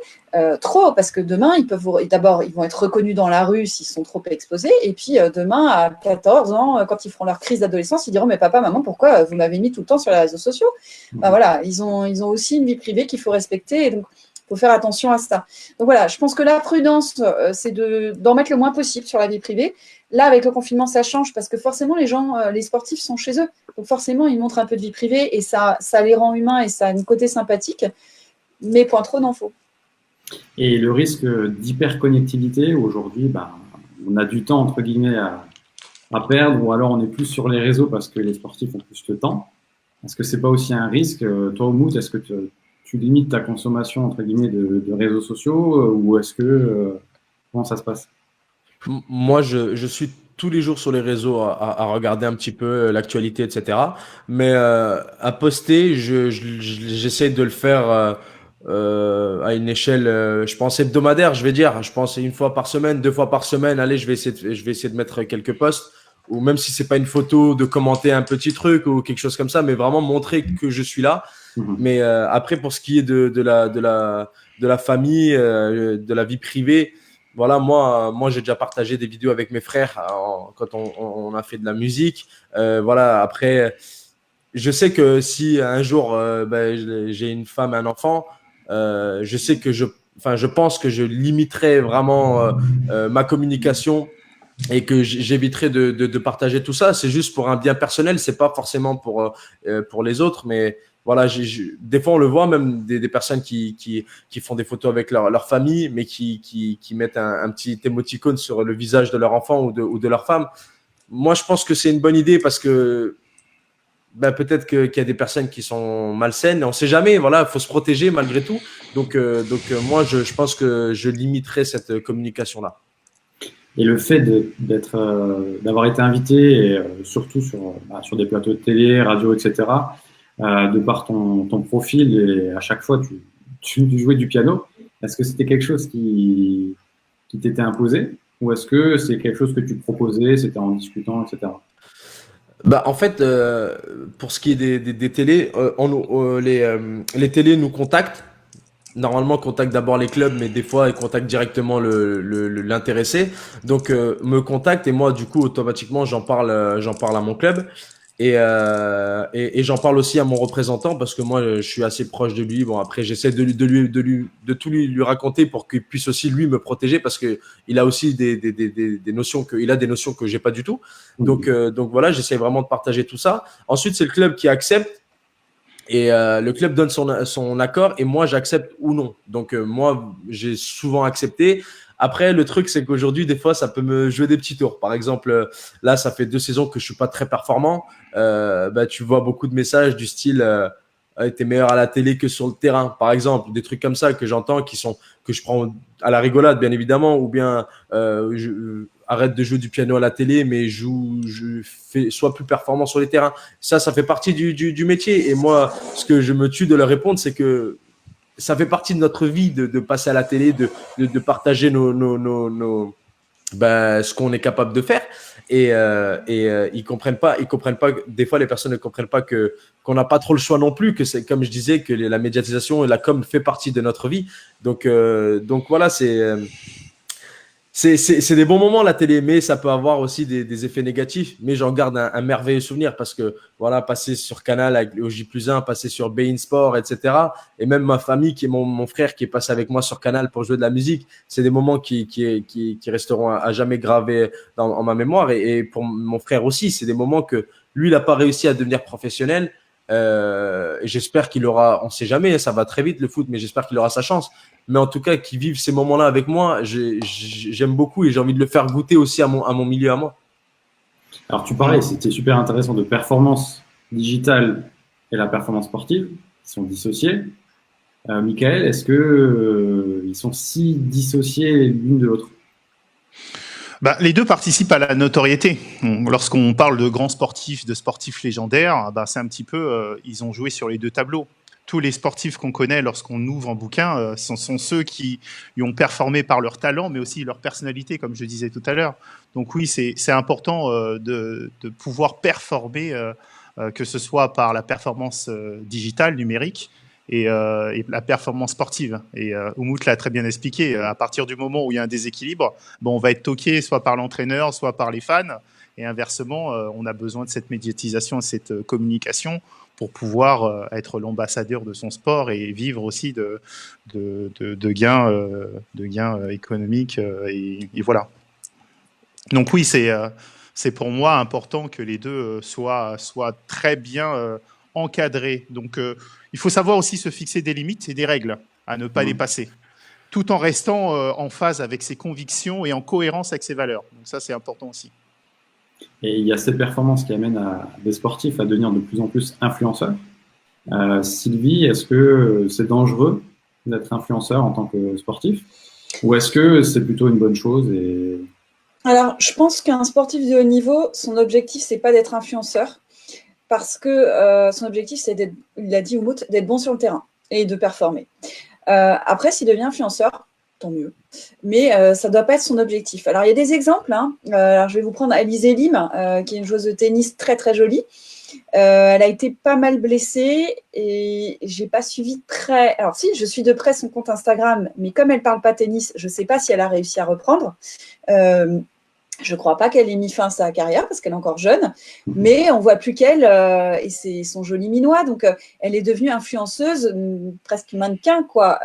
trop, parce que demain, d'abord, ils vont être reconnus dans la rue s'ils sont trop exposés, et puis demain, à 14 ans, quand ils feront leur crise d'adolescence, ils diront « Mais papa, maman, pourquoi vous m'avez mis tout le temps sur les réseaux sociaux ?» Ben voilà, ils ont aussi une vie privée qu'il faut respecter, et donc il faut faire attention à ça. Donc voilà, je pense que la prudence, c'est d'en mettre le moins possible sur la vie privée. Là, avec le confinement, ça change parce que forcément, les gens, les sportifs sont chez eux. Donc forcément, ils montrent un peu de vie privée et ça les rend humains et ça a un côté sympathique. Mais point trop n'en faut. Et le risque d'hyperconnectivité, où aujourd'hui, bah, on a du temps, entre guillemets, à perdre, ou alors on est plus sur les réseaux parce que les sportifs ont plus de temps. Est-ce que c'est pas aussi un risque? Toi, Oumout, est-ce que tu limites ta consommation, entre guillemets, de réseaux sociaux ou est-ce que comment ça se passe? Moi, je suis tous les jours sur les réseaux à regarder un petit peu l'actualité, etc. Mais à poster, j'essaie de le faire à une échelle, je pense hebdomadaire, je vais dire. Je pense une fois par semaine, 2 fois par semaine. Allez, je vais essayer de mettre quelques posts. Ou même si c'est pas une photo, de commenter un petit truc ou quelque chose comme ça, mais vraiment montrer que je suis là. Mais après, pour ce qui est de la famille, de la vie privée, voilà, moi j'ai déjà partagé des vidéos avec mes frères quand on a fait de la musique. Voilà, après, je sais que si un jour j'ai une femme et un enfant, je sais que je pense que je limiterai vraiment ma communication et que j'éviterai de partager tout ça. C'est juste pour un bien personnel, c'est pas forcément pour les autres, mais voilà, des fois on le voit même des personnes qui font des photos avec leur famille, mais qui mettent un petit émoticône sur le visage de leur enfant ou de leur femme. Moi, je pense que c'est une bonne idée parce que peut-être qu'il y a des personnes qui sont malsaines, on ne sait jamais, voilà, il faut se protéger malgré tout. Donc moi, je pense que je limiterai cette communication-là. Et le fait d'avoir été invité, et, surtout sur des plateaux de télé, radio, etc., de par ton profil, et à chaque fois, tu jouais du piano, est-ce que c'était quelque chose qui t'était imposé ou est-ce que c'est quelque chose que tu proposais, c'était en discutant, etc. Bah, en fait, pour ce qui est des télés, les télés nous contactent. Normalement, contactent d'abord les clubs, mais des fois, ils contactent directement l'intéressé. Donc, me contactent et moi, du coup, automatiquement, j'en parle à mon club. Et j'en parle aussi à mon représentant parce que moi, je suis assez proche de lui. Bon, après, j'essaie de tout lui raconter pour qu'il puisse aussi lui me protéger parce que il a aussi des notions il a des notions que j'ai pas du tout. Donc voilà, j'essaie vraiment de partager tout ça. Ensuite, c'est le club qui accepte et le club donne son accord et moi j'accepte ou non. Donc moi j'ai souvent accepté. Après le truc c'est qu'aujourd'hui des fois ça peut me jouer des petits tours. Par exemple là ça fait 2 saisons que je suis pas très performant. Bah tu vois beaucoup de messages du style t'es meilleur à la télé que sur le terrain par exemple, des trucs comme ça que j'entends que je prends à la rigolade bien évidemment ou bien arrête de jouer du piano à la télé mais sois plus performant sur les terrains. Ça fait partie du métier. Et moi, ce que je me tue de leur répondre, c'est que ça fait partie de notre vie de passer à la télé, de partager ce qu'on est capable de faire. Ils comprennent pas. Des fois, les personnes ne comprennent pas qu'on n'a pas trop le choix non plus. Que c'est comme je disais que la médiatisation et la com fait partie de notre vie. Donc voilà, c'est des bons moments la télé, mais ça peut avoir aussi des effets négatifs. Mais j'en garde un merveilleux souvenir parce que voilà, passer sur Canal avec au J+1, passer sur beIN Sport, etc. Et même ma famille, qui est mon frère qui est passé avec moi sur Canal pour jouer de la musique, c'est des moments qui resteront à jamais gravés en ma mémoire. Et pour mon frère aussi, c'est des moments que lui, il n'a pas réussi à devenir professionnel. Et j'espère qu'il aura, on sait jamais, ça va très vite le foot, mais j'espère qu'il aura sa chance. Mais en tout cas, qu'ils vivent ces moments-là avec moi, j'aime beaucoup et j'ai envie de le faire goûter aussi à mon milieu à moi. Alors tu parlais, c'était super intéressant de performance digitale et la performance sportive, qui sont dissociées. Michael, est-ce que ils sont si dissociés l'une de l'autre? Bah, les deux participent à la notoriété. Lorsqu'on parle de grands sportifs, de sportifs légendaires, bah, c'est un petit peu, ils ont joué sur les deux tableaux. Tous les sportifs qu'on connaît lorsqu'on ouvre un bouquin sont ceux qui ont performé par leur talent, mais aussi leur personnalité, comme je disais tout à l'heure. Donc oui, c'est important de pouvoir performer, que ce soit par la performance digitale, numérique, et la performance sportive. Et Umut l'a très bien expliqué, à partir du moment où il y a un déséquilibre, bon, on va être toqué soit par l'entraîneur, soit par les fans, et inversement, on a besoin de cette médiatisation, de cette communication pour pouvoir être l'ambassadeur de son sport et vivre aussi de gains économiques. Et voilà. Donc oui, c'est pour moi important que les deux soient très bien encadrés. Donc il faut savoir aussi se fixer des limites et des règles à ne pas dépasser, tout en restant en phase avec ses convictions et en cohérence avec ses valeurs. Donc ça, c'est important aussi. Et il y a cette performance qui amène des sportifs à devenir de plus en plus influenceurs. Sylvie, est-ce que c'est dangereux d'être influenceur en tant que sportif ou est-ce que c'est plutôt une bonne chose Alors, je pense qu'un sportif de haut niveau, son objectif, c'est pas d'être influenceur parce que son objectif, c'est d'être, il l'a dit Umut, d'être bon sur le terrain et de performer. Après, s'il devient influenceur, tant mieux. Mais ça ne doit pas être son objectif. Alors, il y a des exemples. Alors, je vais vous prendre Alizé Lim, qui est une joueuse de tennis très, très jolie. Elle a été pas mal blessée et j'ai pas suivi très... Alors si, je suis de près son compte Instagram, mais comme elle parle pas tennis, je sais pas si elle a réussi à reprendre. Je ne crois pas qu'elle ait mis fin à sa carrière parce qu'elle est encore jeune, mais on ne voit plus qu'elle et c'est son joli minois. Donc, elle est devenue influenceuse, presque mannequin, quoi.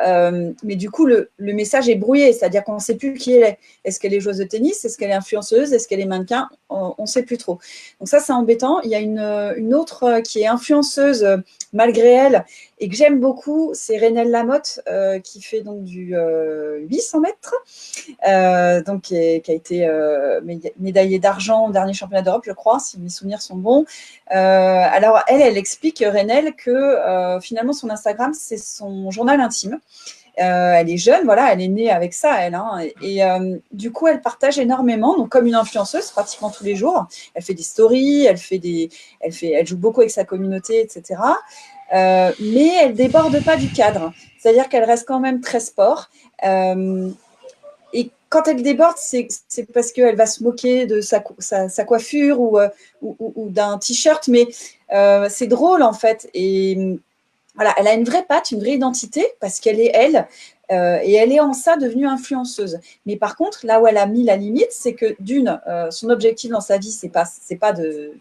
Mais du coup, le message est brouillé, c'est-à-dire qu'on ne sait plus qui elle est. Est-ce qu'elle est joueuse de tennis? Est-ce qu'elle est influenceuse? Est-ce qu'elle est mannequin? On ne sait plus trop. Donc ça, c'est embêtant. Il y a une autre qui est influenceuse malgré elle et que j'aime beaucoup, c'est Renelle Lamotte qui fait donc du 800 mètres, donc qui a été médaillée d'argent au dernier championnat d'Europe, je crois, si mes souvenirs sont bons. Alors elle explique, Renelle, que finalement son Instagram, c'est son journal intime. Elle est jeune, voilà, elle est née avec ça, elle. Hein, et du coup, elle partage énormément, donc comme une influenceuse, pratiquement tous les jours. Elle fait des stories, elle joue beaucoup avec sa communauté, etc. Mais elle déborde pas du cadre. C'est-à-dire qu'elle reste quand même très sport. Et quand elle déborde, c'est parce qu'elle va se moquer de sa coiffure ou d'un t-shirt, mais c'est drôle en fait. Et voilà, elle a une vraie patte, une vraie identité, parce qu'elle est elle, et elle est en ça devenue influenceuse. Mais par contre, là où elle a mis la limite, c'est que son objectif dans sa vie, c'est pas de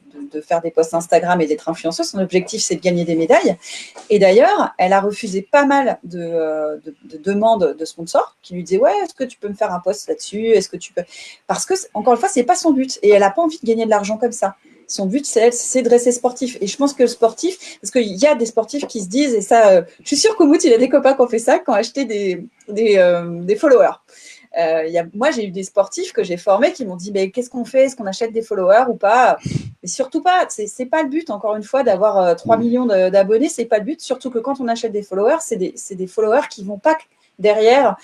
faire des posts Instagram et d'être influenceuse. Son objectif, c'est de gagner des médailles. Et d'ailleurs, elle a refusé pas mal de demandes de sponsors qui lui disaient ouais, est-ce que tu peux me faire un post là-dessus? Est-ce que tu peux? Parce que encore une fois, c'est pas son but, et elle a pas envie de gagner de l'argent comme ça. Son but, c'est de rester sportif. Et je pense que le sportif, parce qu'il y a des sportifs qui se disent, et ça, je suis sûre qu'Oumout, il a des copains qui ont fait ça, qui ont acheté des followers. Moi, j'ai eu des sportifs que j'ai formés qui m'ont dit, mais qu'est-ce qu'on fait? Est-ce qu'on achète des followers ou pas? Mais surtout pas. C'est pas le but, encore une fois, d'avoir 3 millions d'abonnés. C'est pas le but. Surtout que quand on achète des followers, c'est des followers qui vont pas derrière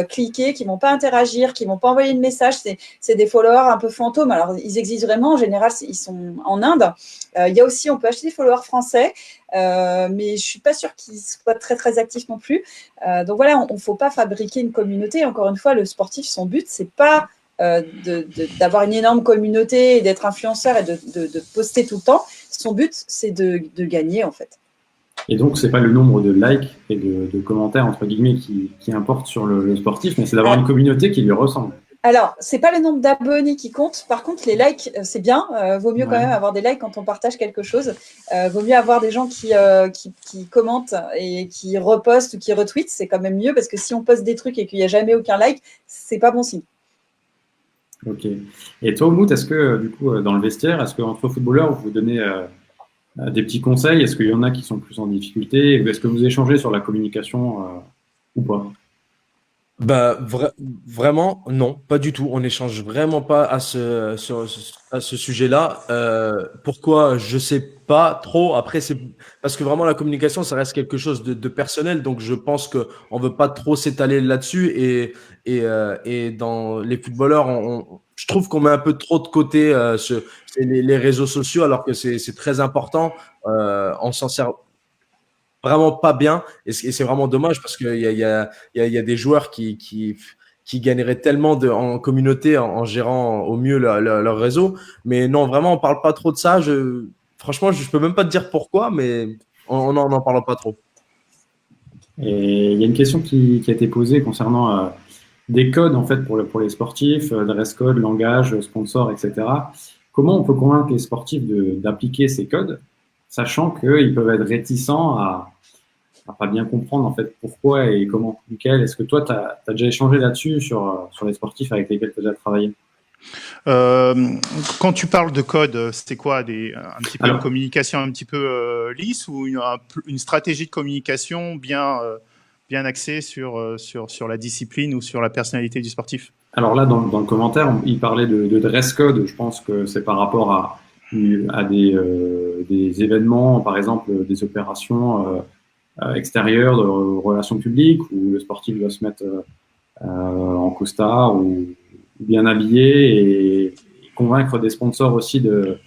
cliquer, qui vont pas interagir, qui vont pas envoyer de message. C'est des followers un peu fantômes. Alors, ils existent vraiment. En général, ils sont en Inde. Il y a aussi, on peut acheter des followers français, mais je suis pas sûre qu'ils soient très, très actifs non plus. Donc voilà, on faut pas fabriquer une communauté. Encore une fois, le sportif, son but, c'est pas d'avoir une énorme communauté et d'être influenceur et de poster tout le temps. Son but, c'est de gagner, en fait. Et donc, c'est pas le nombre de likes et de commentaires, entre guillemets, qui importe sur le sportif, mais c'est d'avoir une communauté qui lui ressemble. Alors, c'est pas le nombre d'abonnés qui compte. Par contre, les likes, c'est bien. Vaut mieux quand même avoir des likes quand on partage quelque chose. Vaut mieux avoir des gens qui commentent et qui repostent ou qui retweetent. C'est quand même mieux parce que si on poste des trucs et qu'il n'y a jamais aucun like, c'est pas bon signe. Ok. Et toi, Mout, est-ce que, du coup, dans le vestiaire, est-ce qu'entre footballeurs, vous vous donnez des petits conseils? Est-ce qu'il y en a qui sont plus en difficulté? Est-ce que vous échangez sur la communication ou pas? Bah, vraiment, non, pas du tout. On n'échange vraiment pas à à ce sujet-là. Pourquoi? Je sais pas trop. Après, c'est parce que vraiment la communication, ça reste quelque chose de personnel. Donc, je pense que on veut pas trop s'étaler là-dessus. Et dans les footballeurs, je trouve qu'on met un peu trop de côté les réseaux sociaux, alors que c'est très important. On s'en sert vraiment pas bien, et c'est vraiment dommage parce qu'il y a des joueurs qui gagneraient tellement en communauté en gérant au mieux leur réseau. Mais non, vraiment, on parle pas trop de ça. Franchement, je peux même pas te dire pourquoi, mais on n'en parle pas trop. Et il y a une question qui a été posée concernant des codes en fait pour les sportifs, dress code, langage, sponsor, etc. Comment on peut convaincre les sportifs d'appliquer ces codes, sachant qu'ils peuvent être réticents à pas bien comprendre en fait pourquoi et comment. Michael, est-ce que toi, tu as déjà échangé là-dessus sur les sportifs avec lesquels tu as déjà travaillé? Quand tu parles de code, c'est quoi un petit peu Alors, une communication un petit peu lisse ou une stratégie de communication bien axée sur la discipline ou sur la personnalité du sportif? alors là, dans le commentaire, il parlait de dress code. Je pense que c'est par rapport à des événements, par exemple des opérations extérieures de relations publiques où le sportif doit se mettre en costard ou bien habillé et convaincre des sponsors aussi de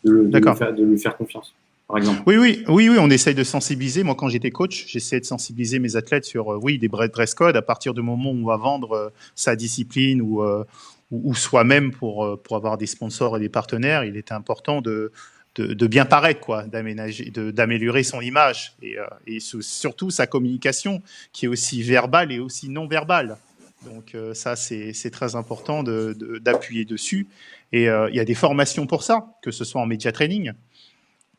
lui faire confiance, par exemple. Oui, on essaye de sensibiliser. Moi, quand j'étais coach, j'essayais de sensibiliser mes athlètes sur, des dress code à partir du moment où on va vendre sa discipline ou soi-même pour avoir des sponsors et des partenaires. Il était important de bien paraître, quoi, d'améliorer son image et surtout sa communication qui est aussi verbale et aussi non verbale. Donc ça, c'est très important d'appuyer dessus. Et il y a des formations pour ça, que ce soit en média training.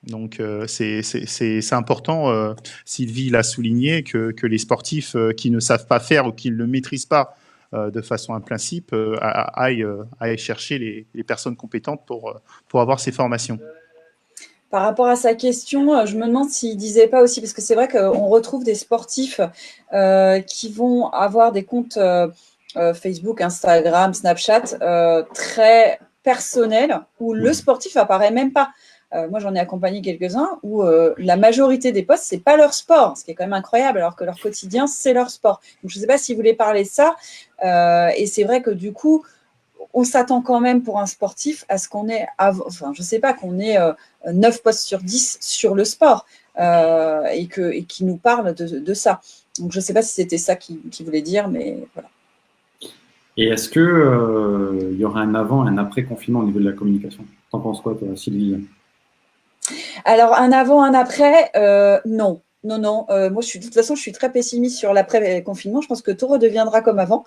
Donc c'est important, Sylvie l'a souligné, que les sportifs qui ne savent pas faire ou qui ne le maîtrisent pas de façon un principe aillent chercher les personnes compétentes pour avoir ces formations. Par rapport à sa question, je me demande s'il ne disait pas aussi, parce que c'est vrai qu'on retrouve des sportifs qui vont avoir des comptes Facebook, Instagram, Snapchat très personnels, où le sportif apparaît même pas. moi j'en ai accompagné quelques-uns, où la majorité des posts, c'est pas leur sport, ce qui est quand même incroyable, alors que leur quotidien, c'est leur sport. Donc je ne sais pas si vous voulez parler de ça, et c'est vrai que du coup, on s'attend quand même pour un sportif à ce qu'on ait, enfin je ne sais pas, qu'on ait 9 posts sur 10 sur le sport, et qui nous parle de ça. Donc je ne sais pas si c'était ça qu'il voulait dire, mais voilà. Et est-ce que il y aura un avant et un après confinement au niveau de la communication? T'en penses quoi, toi, Sylvie? Alors, un avant, un après, non. Non, non. Moi, de toute façon, je suis très pessimiste sur l'après-confinement. Je pense que tout redeviendra comme avant,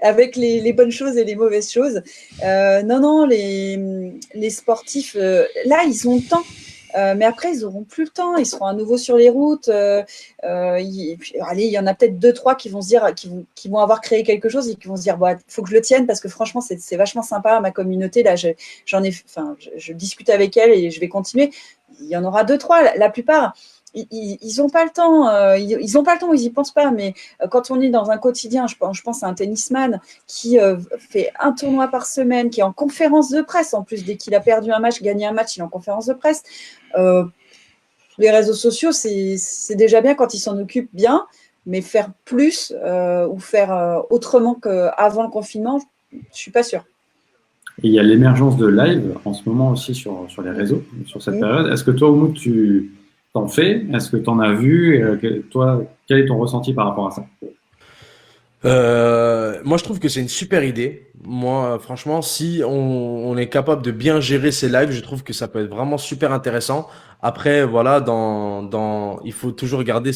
avec les bonnes choses et les mauvaises choses. Non, non, les sportifs, là, ils ont le temps. Mais après, ils n'auront plus le temps. Ils seront à nouveau sur les routes. Allez, il y en a peut-être 2-3 qui vont se dire, qui vont avoir créé quelque chose et qui vont se dire, il faut que je le tienne parce que franchement, c'est vachement sympa, ma communauté. Là, je discute avec elle et je vais continuer. Il y en aura 2-3. La plupart, ils n'ont pas le temps. Ils n'ont pas le temps ou ils n'y pensent pas. Mais quand on est dans un quotidien, je pense à un tennisman qui fait un tournoi par semaine, qui est en conférence de presse. En plus, dès qu'il a perdu un match, gagné un match, il est en conférence de presse. Les réseaux sociaux, c'est déjà bien quand ils s'en occupent bien, mais faire plus ou faire autrement qu'avant le confinement, je ne suis pas sûre. Et il y a l'émergence de live en ce moment aussi sur les réseaux, sur cette période. Est-ce que toi, Oumoud, tu t'en fais? Est-ce que tu en as vu? Toi, quel est ton ressenti par rapport à ça? Moi, je trouve que c'est une super idée. Moi, franchement, si on est capable de bien gérer ces lives, je trouve que ça peut être vraiment super intéressant. Après, voilà, il faut toujours garder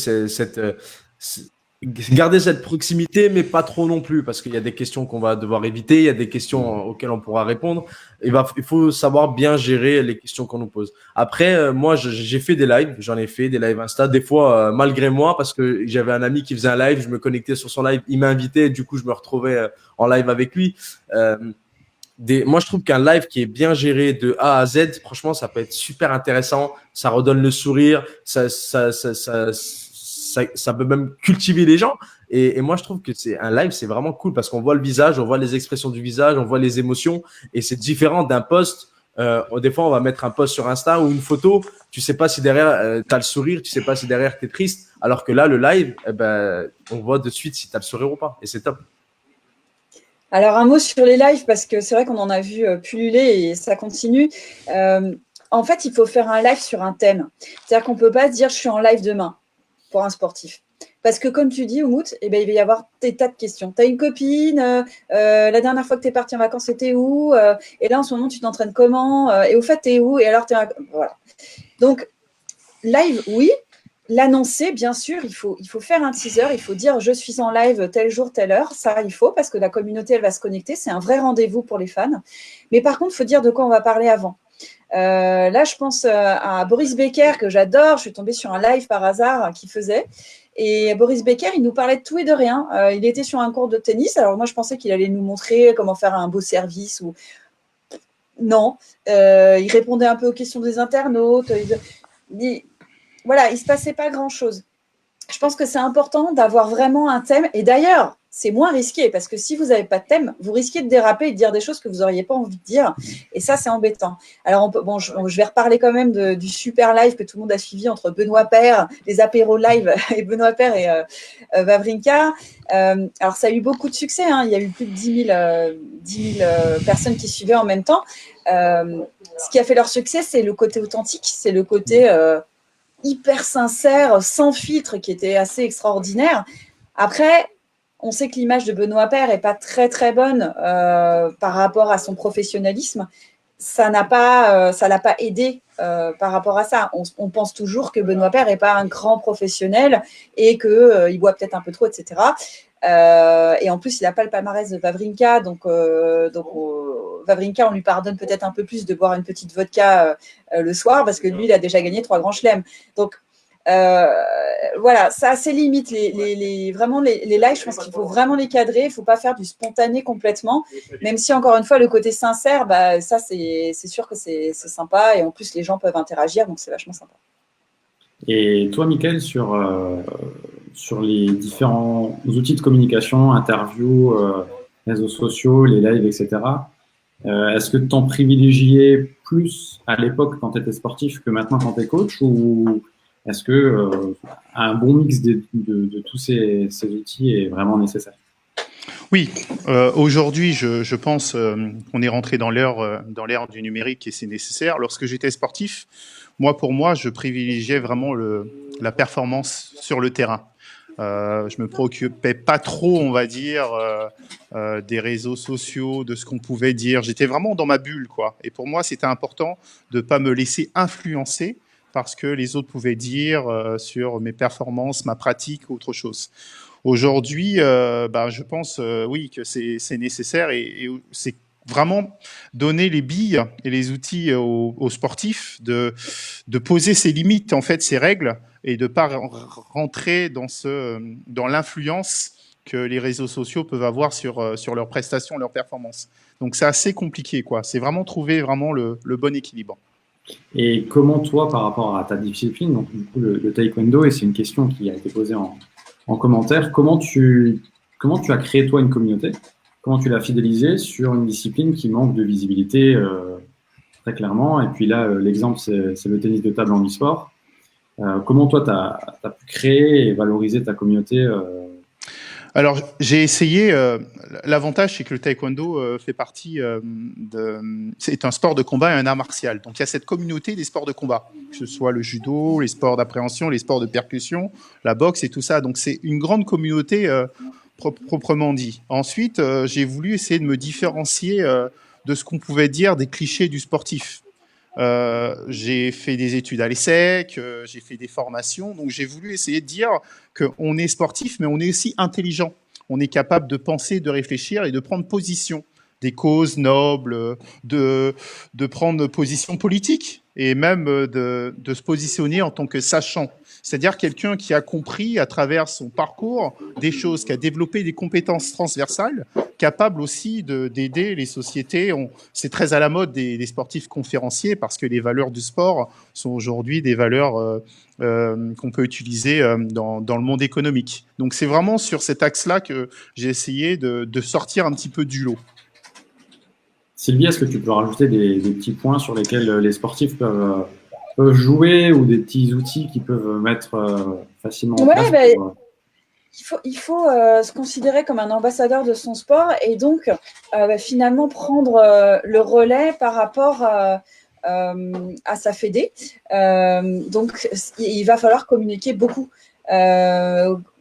garder cette proximité, mais pas trop non plus, parce qu'il y a des questions qu'on va devoir éviter, il y a des questions auxquelles on pourra répondre. Il faut savoir bien gérer les questions qu'on nous pose. Après, moi, j'ai fait des lives, j'en ai fait des lives Insta, des fois malgré moi, parce que j'avais un ami qui faisait un live, je me connectais sur son live, il m'a invité, du coup, je me retrouvais en live avec lui. Moi, je trouve qu'un live qui est bien géré de A à Z, franchement, ça peut être super intéressant. Ça redonne le sourire, ça peut même cultiver les gens. Et moi, je trouve que c'est un live, c'est vraiment cool parce qu'on voit le visage, on voit les expressions du visage, on voit les émotions, et c'est différent d'un post. Des fois, on va mettre un post sur Insta ou une photo. Tu sais pas si derrière t'as le sourire, tu sais pas si derrière t'es triste. Alors que là, le live, on voit de suite si t'as le sourire ou pas, et c'est top. Alors, un mot sur les lives, parce que c'est vrai qu'on en a vu pulluler et ça continue. En fait, il faut faire un live sur un thème. C'est-à-dire qu'on ne peut pas se dire « je suis en live demain » pour un sportif. Parce que comme tu dis, Oumout, il va y avoir des tas de questions. Tu as une copine, la dernière fois que tu es parti en vacances, c'était où? Et là, en ce moment, tu t'entraînes comment? Et au fait, tu es où? Et alors, voilà. Donc, live, oui. L'annoncer, bien sûr, il faut faire un teaser, il faut dire je suis en live tel jour, telle heure, ça il faut parce que la communauté elle va se connecter, c'est un vrai rendez-vous pour les fans. Mais par contre, il faut dire de quoi on va parler avant. Là, je pense à Boris Becker que j'adore, je suis tombée sur un live par hasard qu'il faisait. Et Boris Becker, il nous parlait de tout et de rien. Il était sur un cours de tennis, alors moi je pensais qu'il allait nous montrer comment faire un beau service ou non. Il répondait un peu aux questions des internautes. Voilà, il ne se passait pas grand-chose. Je pense que c'est important d'avoir vraiment un thème. Et d'ailleurs, c'est moins risqué parce que si vous n'avez pas de thème, vous risquez de déraper et de dire des choses que vous n'auriez pas envie de dire. Et ça, c'est embêtant. Alors, je vais reparler quand même du super live que tout le monde a suivi entre Benoît Paire, les apéros live et Benoît Paire et Wawrinka. Alors, ça a eu beaucoup de succès. Hein. Il y a eu plus de 10 000 personnes qui suivaient en même temps. Ce qui a fait leur succès, c'est le côté authentique, c'est le côté hyper sincère, sans filtre, qui était assez extraordinaire. Après, on sait que l'image de Benoît Paire n'est pas très très bonne par rapport à son professionnalisme. Ça l'a pas aidé par rapport à ça. On pense toujours que Benoît Paire n'est pas un grand professionnel et qu'il boit peut-être un peu trop, etc. Et en plus, il n'a pas le palmarès de Wawrinka, donc Wawrinka, on lui pardonne peut-être un peu plus de boire une petite vodka le soir parce que lui, il a déjà gagné 3 grands chelems. Donc, voilà, ça a ses limites. Vraiment, les lives, je pense qu'il faut vraiment les cadrer. Il ne faut pas faire du spontané complètement, même si, encore une fois, le côté sincère, ça, c'est sûr que c'est sympa. Et en plus, les gens peuvent interagir, donc c'est vachement sympa. Et toi, Mickaël, sur les différents outils de communication, interviews, réseaux sociaux, les lives, etc., Est-ce que tu en privilégiais plus à l'époque quand tu étais sportif que maintenant quand tu es coach, ou est-ce que un bon mix de tous ces outils est vraiment nécessaire? Oui, aujourd'hui, je pense qu'on est rentré dans l'ère du numérique et c'est nécessaire. Lorsque j'étais sportif, pour moi, je privilégiais vraiment la performance sur le terrain. Je me préoccupais pas trop, on va dire, des réseaux sociaux, de ce qu'on pouvait dire. J'étais vraiment dans ma bulle, quoi. Et pour moi, c'était important de pas me laisser influencer parce que les autres pouvaient dire sur mes performances, ma pratique, autre chose. Aujourd'hui, je pense, oui, que c'est nécessaire et c'est vraiment donner les billes et les outils aux sportifs de poser ses limites, en fait, ses règles et de pas rentrer dans l'influence que les réseaux sociaux peuvent avoir sur leurs prestations, leurs performances. Donc, c'est assez compliqué, quoi. C'est vraiment trouver vraiment le bon équilibre. Et comment toi, par rapport à ta discipline, donc du coup le taekwondo, et c'est une question qui a été posée en commentaire, comment tu as créé toi une communauté? Comment tu l'as fidélisée sur une discipline qui manque de visibilité très clairement? Et puis là, l'exemple, c'est le tennis de table en e-sport. Comment toi, tu as pu créer et valoriser ta communauté Alors, j'ai essayé. L'avantage, c'est que le taekwondo fait partie c'est un sport de combat et un art martial. Donc, il y a cette communauté des sports de combat, que ce soit le judo, les sports d'appréhension, les sports de percussion, la boxe et tout ça. Donc, c'est une grande communauté proprement dit. Ensuite, j'ai voulu essayer de me différencier de ce qu'on pouvait dire des clichés du sportif. J'ai fait des études à l'ESSEC, j'ai fait des formations, donc j'ai voulu essayer de dire qu'on est sportif, mais on est aussi intelligent. On est capable de penser, de réfléchir et de prendre position, des causes nobles, de prendre position politique et même de se positionner en tant que sachant. C'est-à-dire quelqu'un qui a compris à travers son parcours des choses, qui a développé des compétences transversales, capable aussi d'aider les sociétés. C'est très à la mode des sportifs conférenciers parce que les valeurs du sport sont aujourd'hui des valeurs qu'on peut utiliser dans le monde économique. Donc c'est vraiment sur cet axe-là que j'ai essayé de sortir un petit peu du lot. Sylvie, est-ce que tu peux rajouter des petits points sur lesquels les sportifs peuvent jouer, ou des petits outils qu'ils peuvent mettre facilement en place il faut se considérer comme un ambassadeur de son sport et donc finalement prendre le relais par rapport à sa fédé. Donc, il va falloir communiquer beaucoup.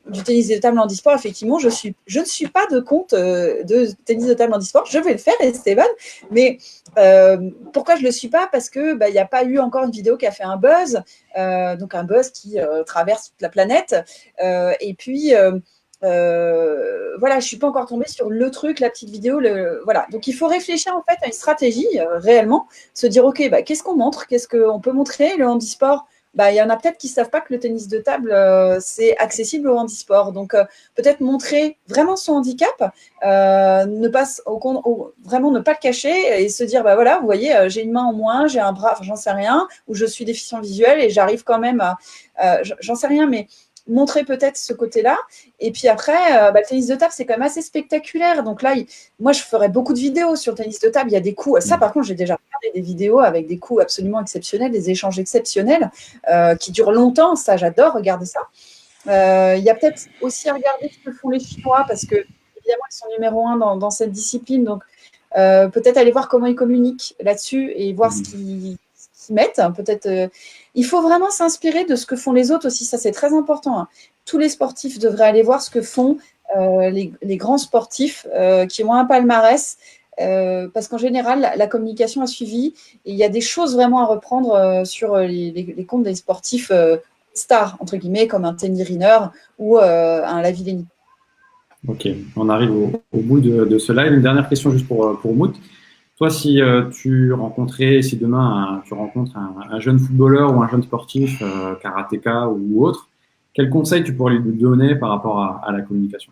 Du tennis de table en e-sport, effectivement, je ne suis pas de compte de tennis de table en e-sport. Je vais le faire, Esteban, mais pourquoi je ne le suis pas? Parce qu'il n'y a pas eu encore une vidéo qui a fait un buzz, donc un buzz qui traverse toute la planète. Et puis, voilà, je ne suis pas encore tombée sur le truc, la petite vidéo. Voilà. Donc, il faut réfléchir en fait à une stratégie réellement, se dire, OK, qu'est-ce qu'on montre? Qu'est-ce qu'on peut montrer? Le handisport, il y en a peut-être qui ne savent pas que le tennis de table, c'est accessible au handisport. Donc, peut-être montrer vraiment son handicap, vraiment ne pas le cacher et se dire, voilà, vous voyez, j'ai une main en moins, j'ai un bras, j'en sais rien, ou je suis déficient visuel et j'arrive quand même à… j'en sais rien, mais montrer peut-être ce côté-là. Et puis après, le tennis de table, c'est quand même assez spectaculaire. Donc là, moi, je ferais beaucoup de vidéos sur le tennis de table. Il y a des coups. Ça, par contre, j'ai déjà regardé des vidéos avec des coups absolument exceptionnels, des échanges exceptionnels qui durent longtemps. Ça, j'adore regarder ça. Il y a peut-être aussi à regarder ce que font les Chinois parce que, évidemment, ils sont numéro 1 dans cette discipline. Donc, peut-être aller voir comment ils communiquent là-dessus et voir ce qu'ils mettent. Peut-être, il faut vraiment s'inspirer de ce que font les autres aussi. Ça, c'est très important. Hein. Tous les sportifs devraient aller voir ce que font les grands sportifs qui ont un palmarès. Parce qu'en général, la communication a suivi et il y a des choses vraiment à reprendre sur les comptes des sportifs stars, entre guillemets, comme un Tenny Riner ou un Lavillenie. Ok, on arrive au bout de ce live. Une dernière question juste pour Mout. Toi, si tu demain tu rencontres un jeune footballeur ou un jeune sportif, karatéka ou autre, quel conseil tu pourrais lui donner par rapport à la communication?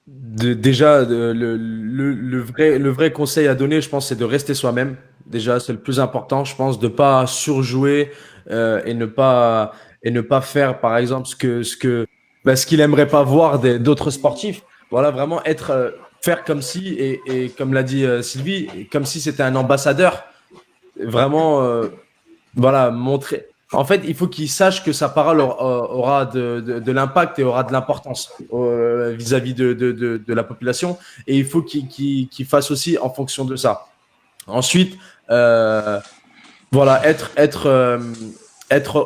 Déjà, le vrai conseil à donner, je pense, c'est de rester soi-même. Déjà, c'est le plus important, je pense, de pas surjouer et ne pas faire, par exemple, ce qu'il aimerait pas voir d'autres sportifs. Voilà, vraiment être faire comme si, et comme l'a dit Sylvie, comme si c'était un ambassadeur, vraiment, voilà, montrer. En fait, il faut qu'il sache que sa parole aura de l'impact et aura de l'importance vis-à-vis de la population, et il faut qu'il fasse aussi en fonction de ça. Ensuite, voilà, être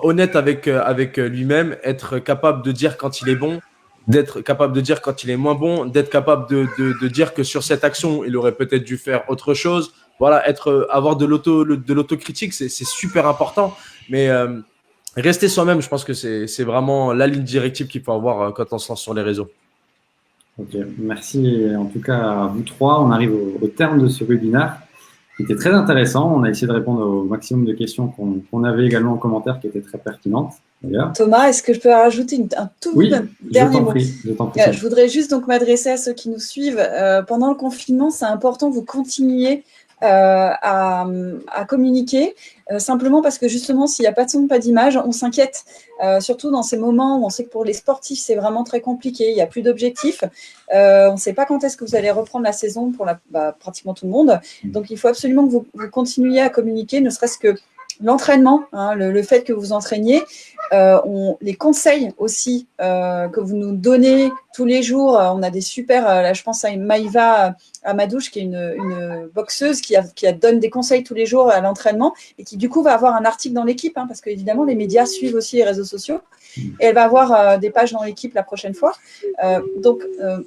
honnête avec lui-même, être capable de dire quand il est bon, d'être capable de dire quand il est moins bon, d'être capable de dire que sur cette action, il aurait peut-être dû faire autre chose. Voilà, avoir de l'autocritique, c'est super important. Mais rester soi-même, je pense que c'est vraiment la ligne directive qu'il faut avoir quand on se lance sur les réseaux. Ok, merci en tout cas à vous trois. On arrive au terme de ce webinaire qui était très intéressant. On a essayé de répondre au maximum de questions qu'on avait également en commentaire qui étaient très pertinentes d'ailleurs. Thomas, est-ce que je peux rajouter un tout dernier mot? Je voudrais juste donc m'adresser à ceux qui nous suivent. Pendant le confinement, c'est important que vous continuiez à communiquer, simplement parce que justement, s'il n'y a pas de son, pas d'image, on s'inquiète, surtout dans ces moments où on sait que pour les sportifs, c'est vraiment très compliqué, il n'y a plus d'objectifs, on ne sait pas quand est-ce que vous allez reprendre la saison pour pratiquement tout le monde, donc il faut absolument que vous continuiez à communiquer, ne serait-ce que l'entraînement, hein, le fait que vous entraîniez, les conseils aussi que vous nous donnez tous les jours. On a des super, là je pense à Maïva Amadouche qui est une boxeuse qui donne des conseils tous les jours à l'entraînement et qui du coup va avoir un article dans l'équipe, hein, parce que évidemment les médias suivent aussi les réseaux sociaux et elle va avoir des pages dans l'équipe la prochaine fois. Donc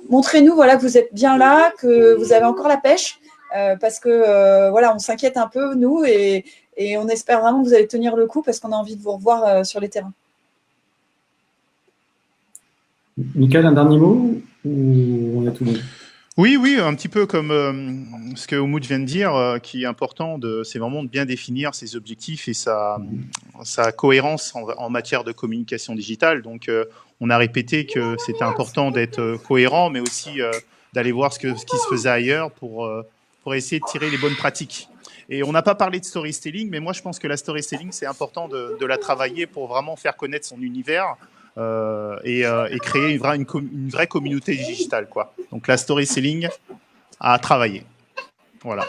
montrez-nous voilà, que vous êtes bien là, que vous avez encore la pêche, parce que voilà, on s'inquiète un peu nous et on espère vraiment que vous allez tenir le coup parce qu'on a envie de vous revoir sur les terrains. Michael, un dernier mot ou on a tout dit? Oui, un petit peu comme ce que Umut vient de dire, qui est important, c'est vraiment de bien définir ses objectifs et sa cohérence en matière de communication digitale. Donc, on a répété que c'était important d'être cohérent, mais aussi d'aller voir ce qui se faisait ailleurs pour essayer de tirer les bonnes pratiques. Et on n'a pas parlé de storytelling, mais moi, je pense que la storytelling, c'est important de la travailler pour vraiment faire connaître son univers. Et créer une vraie communauté digitale, quoi. Donc la storytelling à travailler. Voilà.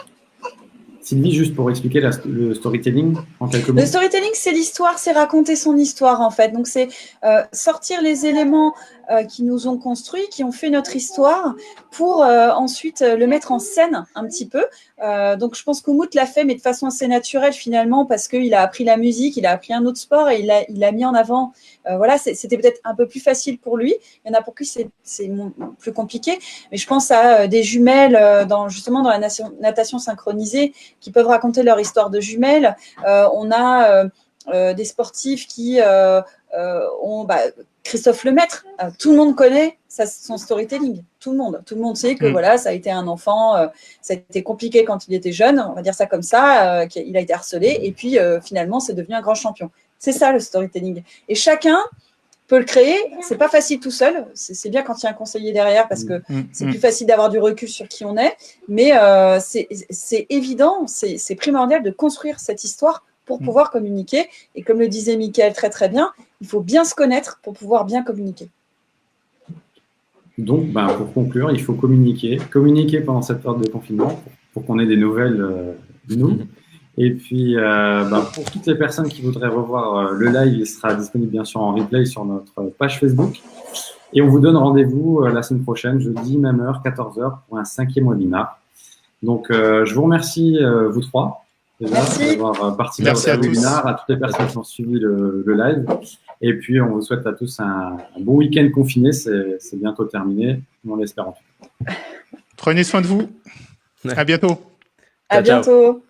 Sylvie, juste pour expliquer le storytelling en quelques mots. Le storytelling, c'est l'histoire, c'est raconter son histoire en fait. Donc c'est sortir les éléments qui nous ont construits, qui ont fait notre histoire, pour ensuite le mettre en scène un petit peu. Donc je pense qu'Umut l'a fait, mais de façon assez naturelle finalement, parce qu'il a appris la musique, il a appris un autre sport et il a mis en avant. Voilà, c'était peut-être un peu plus facile pour lui. Il y en a pour qui c'est plus compliqué. Mais je pense à des jumelles justement dans la natation synchronisée qui peuvent raconter leur histoire de jumelles. On a des sportifs qui ont Christophe Lemaître. Tout le monde connaît son storytelling. Tout le monde sait que voilà, ça a été un enfant, ça a été compliqué quand il était jeune, on va dire ça comme ça, il a été harcelé et puis finalement c'est devenu un grand champion. C'est ça le storytelling. Et chacun peut le créer. C'est pas facile tout seul. C'est bien quand il y a un conseiller derrière parce que c'est plus facile d'avoir du recul sur qui on est. Mais c'est évident, c'est primordial de construire cette histoire pour pouvoir communiquer. Et comme le disait Mickaël très très bien, il faut bien se connaître pour pouvoir bien communiquer. Donc, pour conclure, il faut communiquer pendant cette période de confinement pour qu'on ait des nouvelles de nous. Et puis, pour toutes les personnes qui voudraient revoir le live, il sera disponible bien sûr en replay sur notre page Facebook. Et on vous donne rendez-vous la semaine prochaine, jeudi, même heure, 14h, pour un 5e webinaire. Donc, je vous remercie, vous trois, déjà, d'avoir participé au webinaire, à toutes les personnes qui ont suivi le live. Et puis, on vous souhaite à tous un bon week-end confiné. C'est bientôt terminé, on l'espère en tout cas. Prenez soin de vous. À bientôt. À bientôt.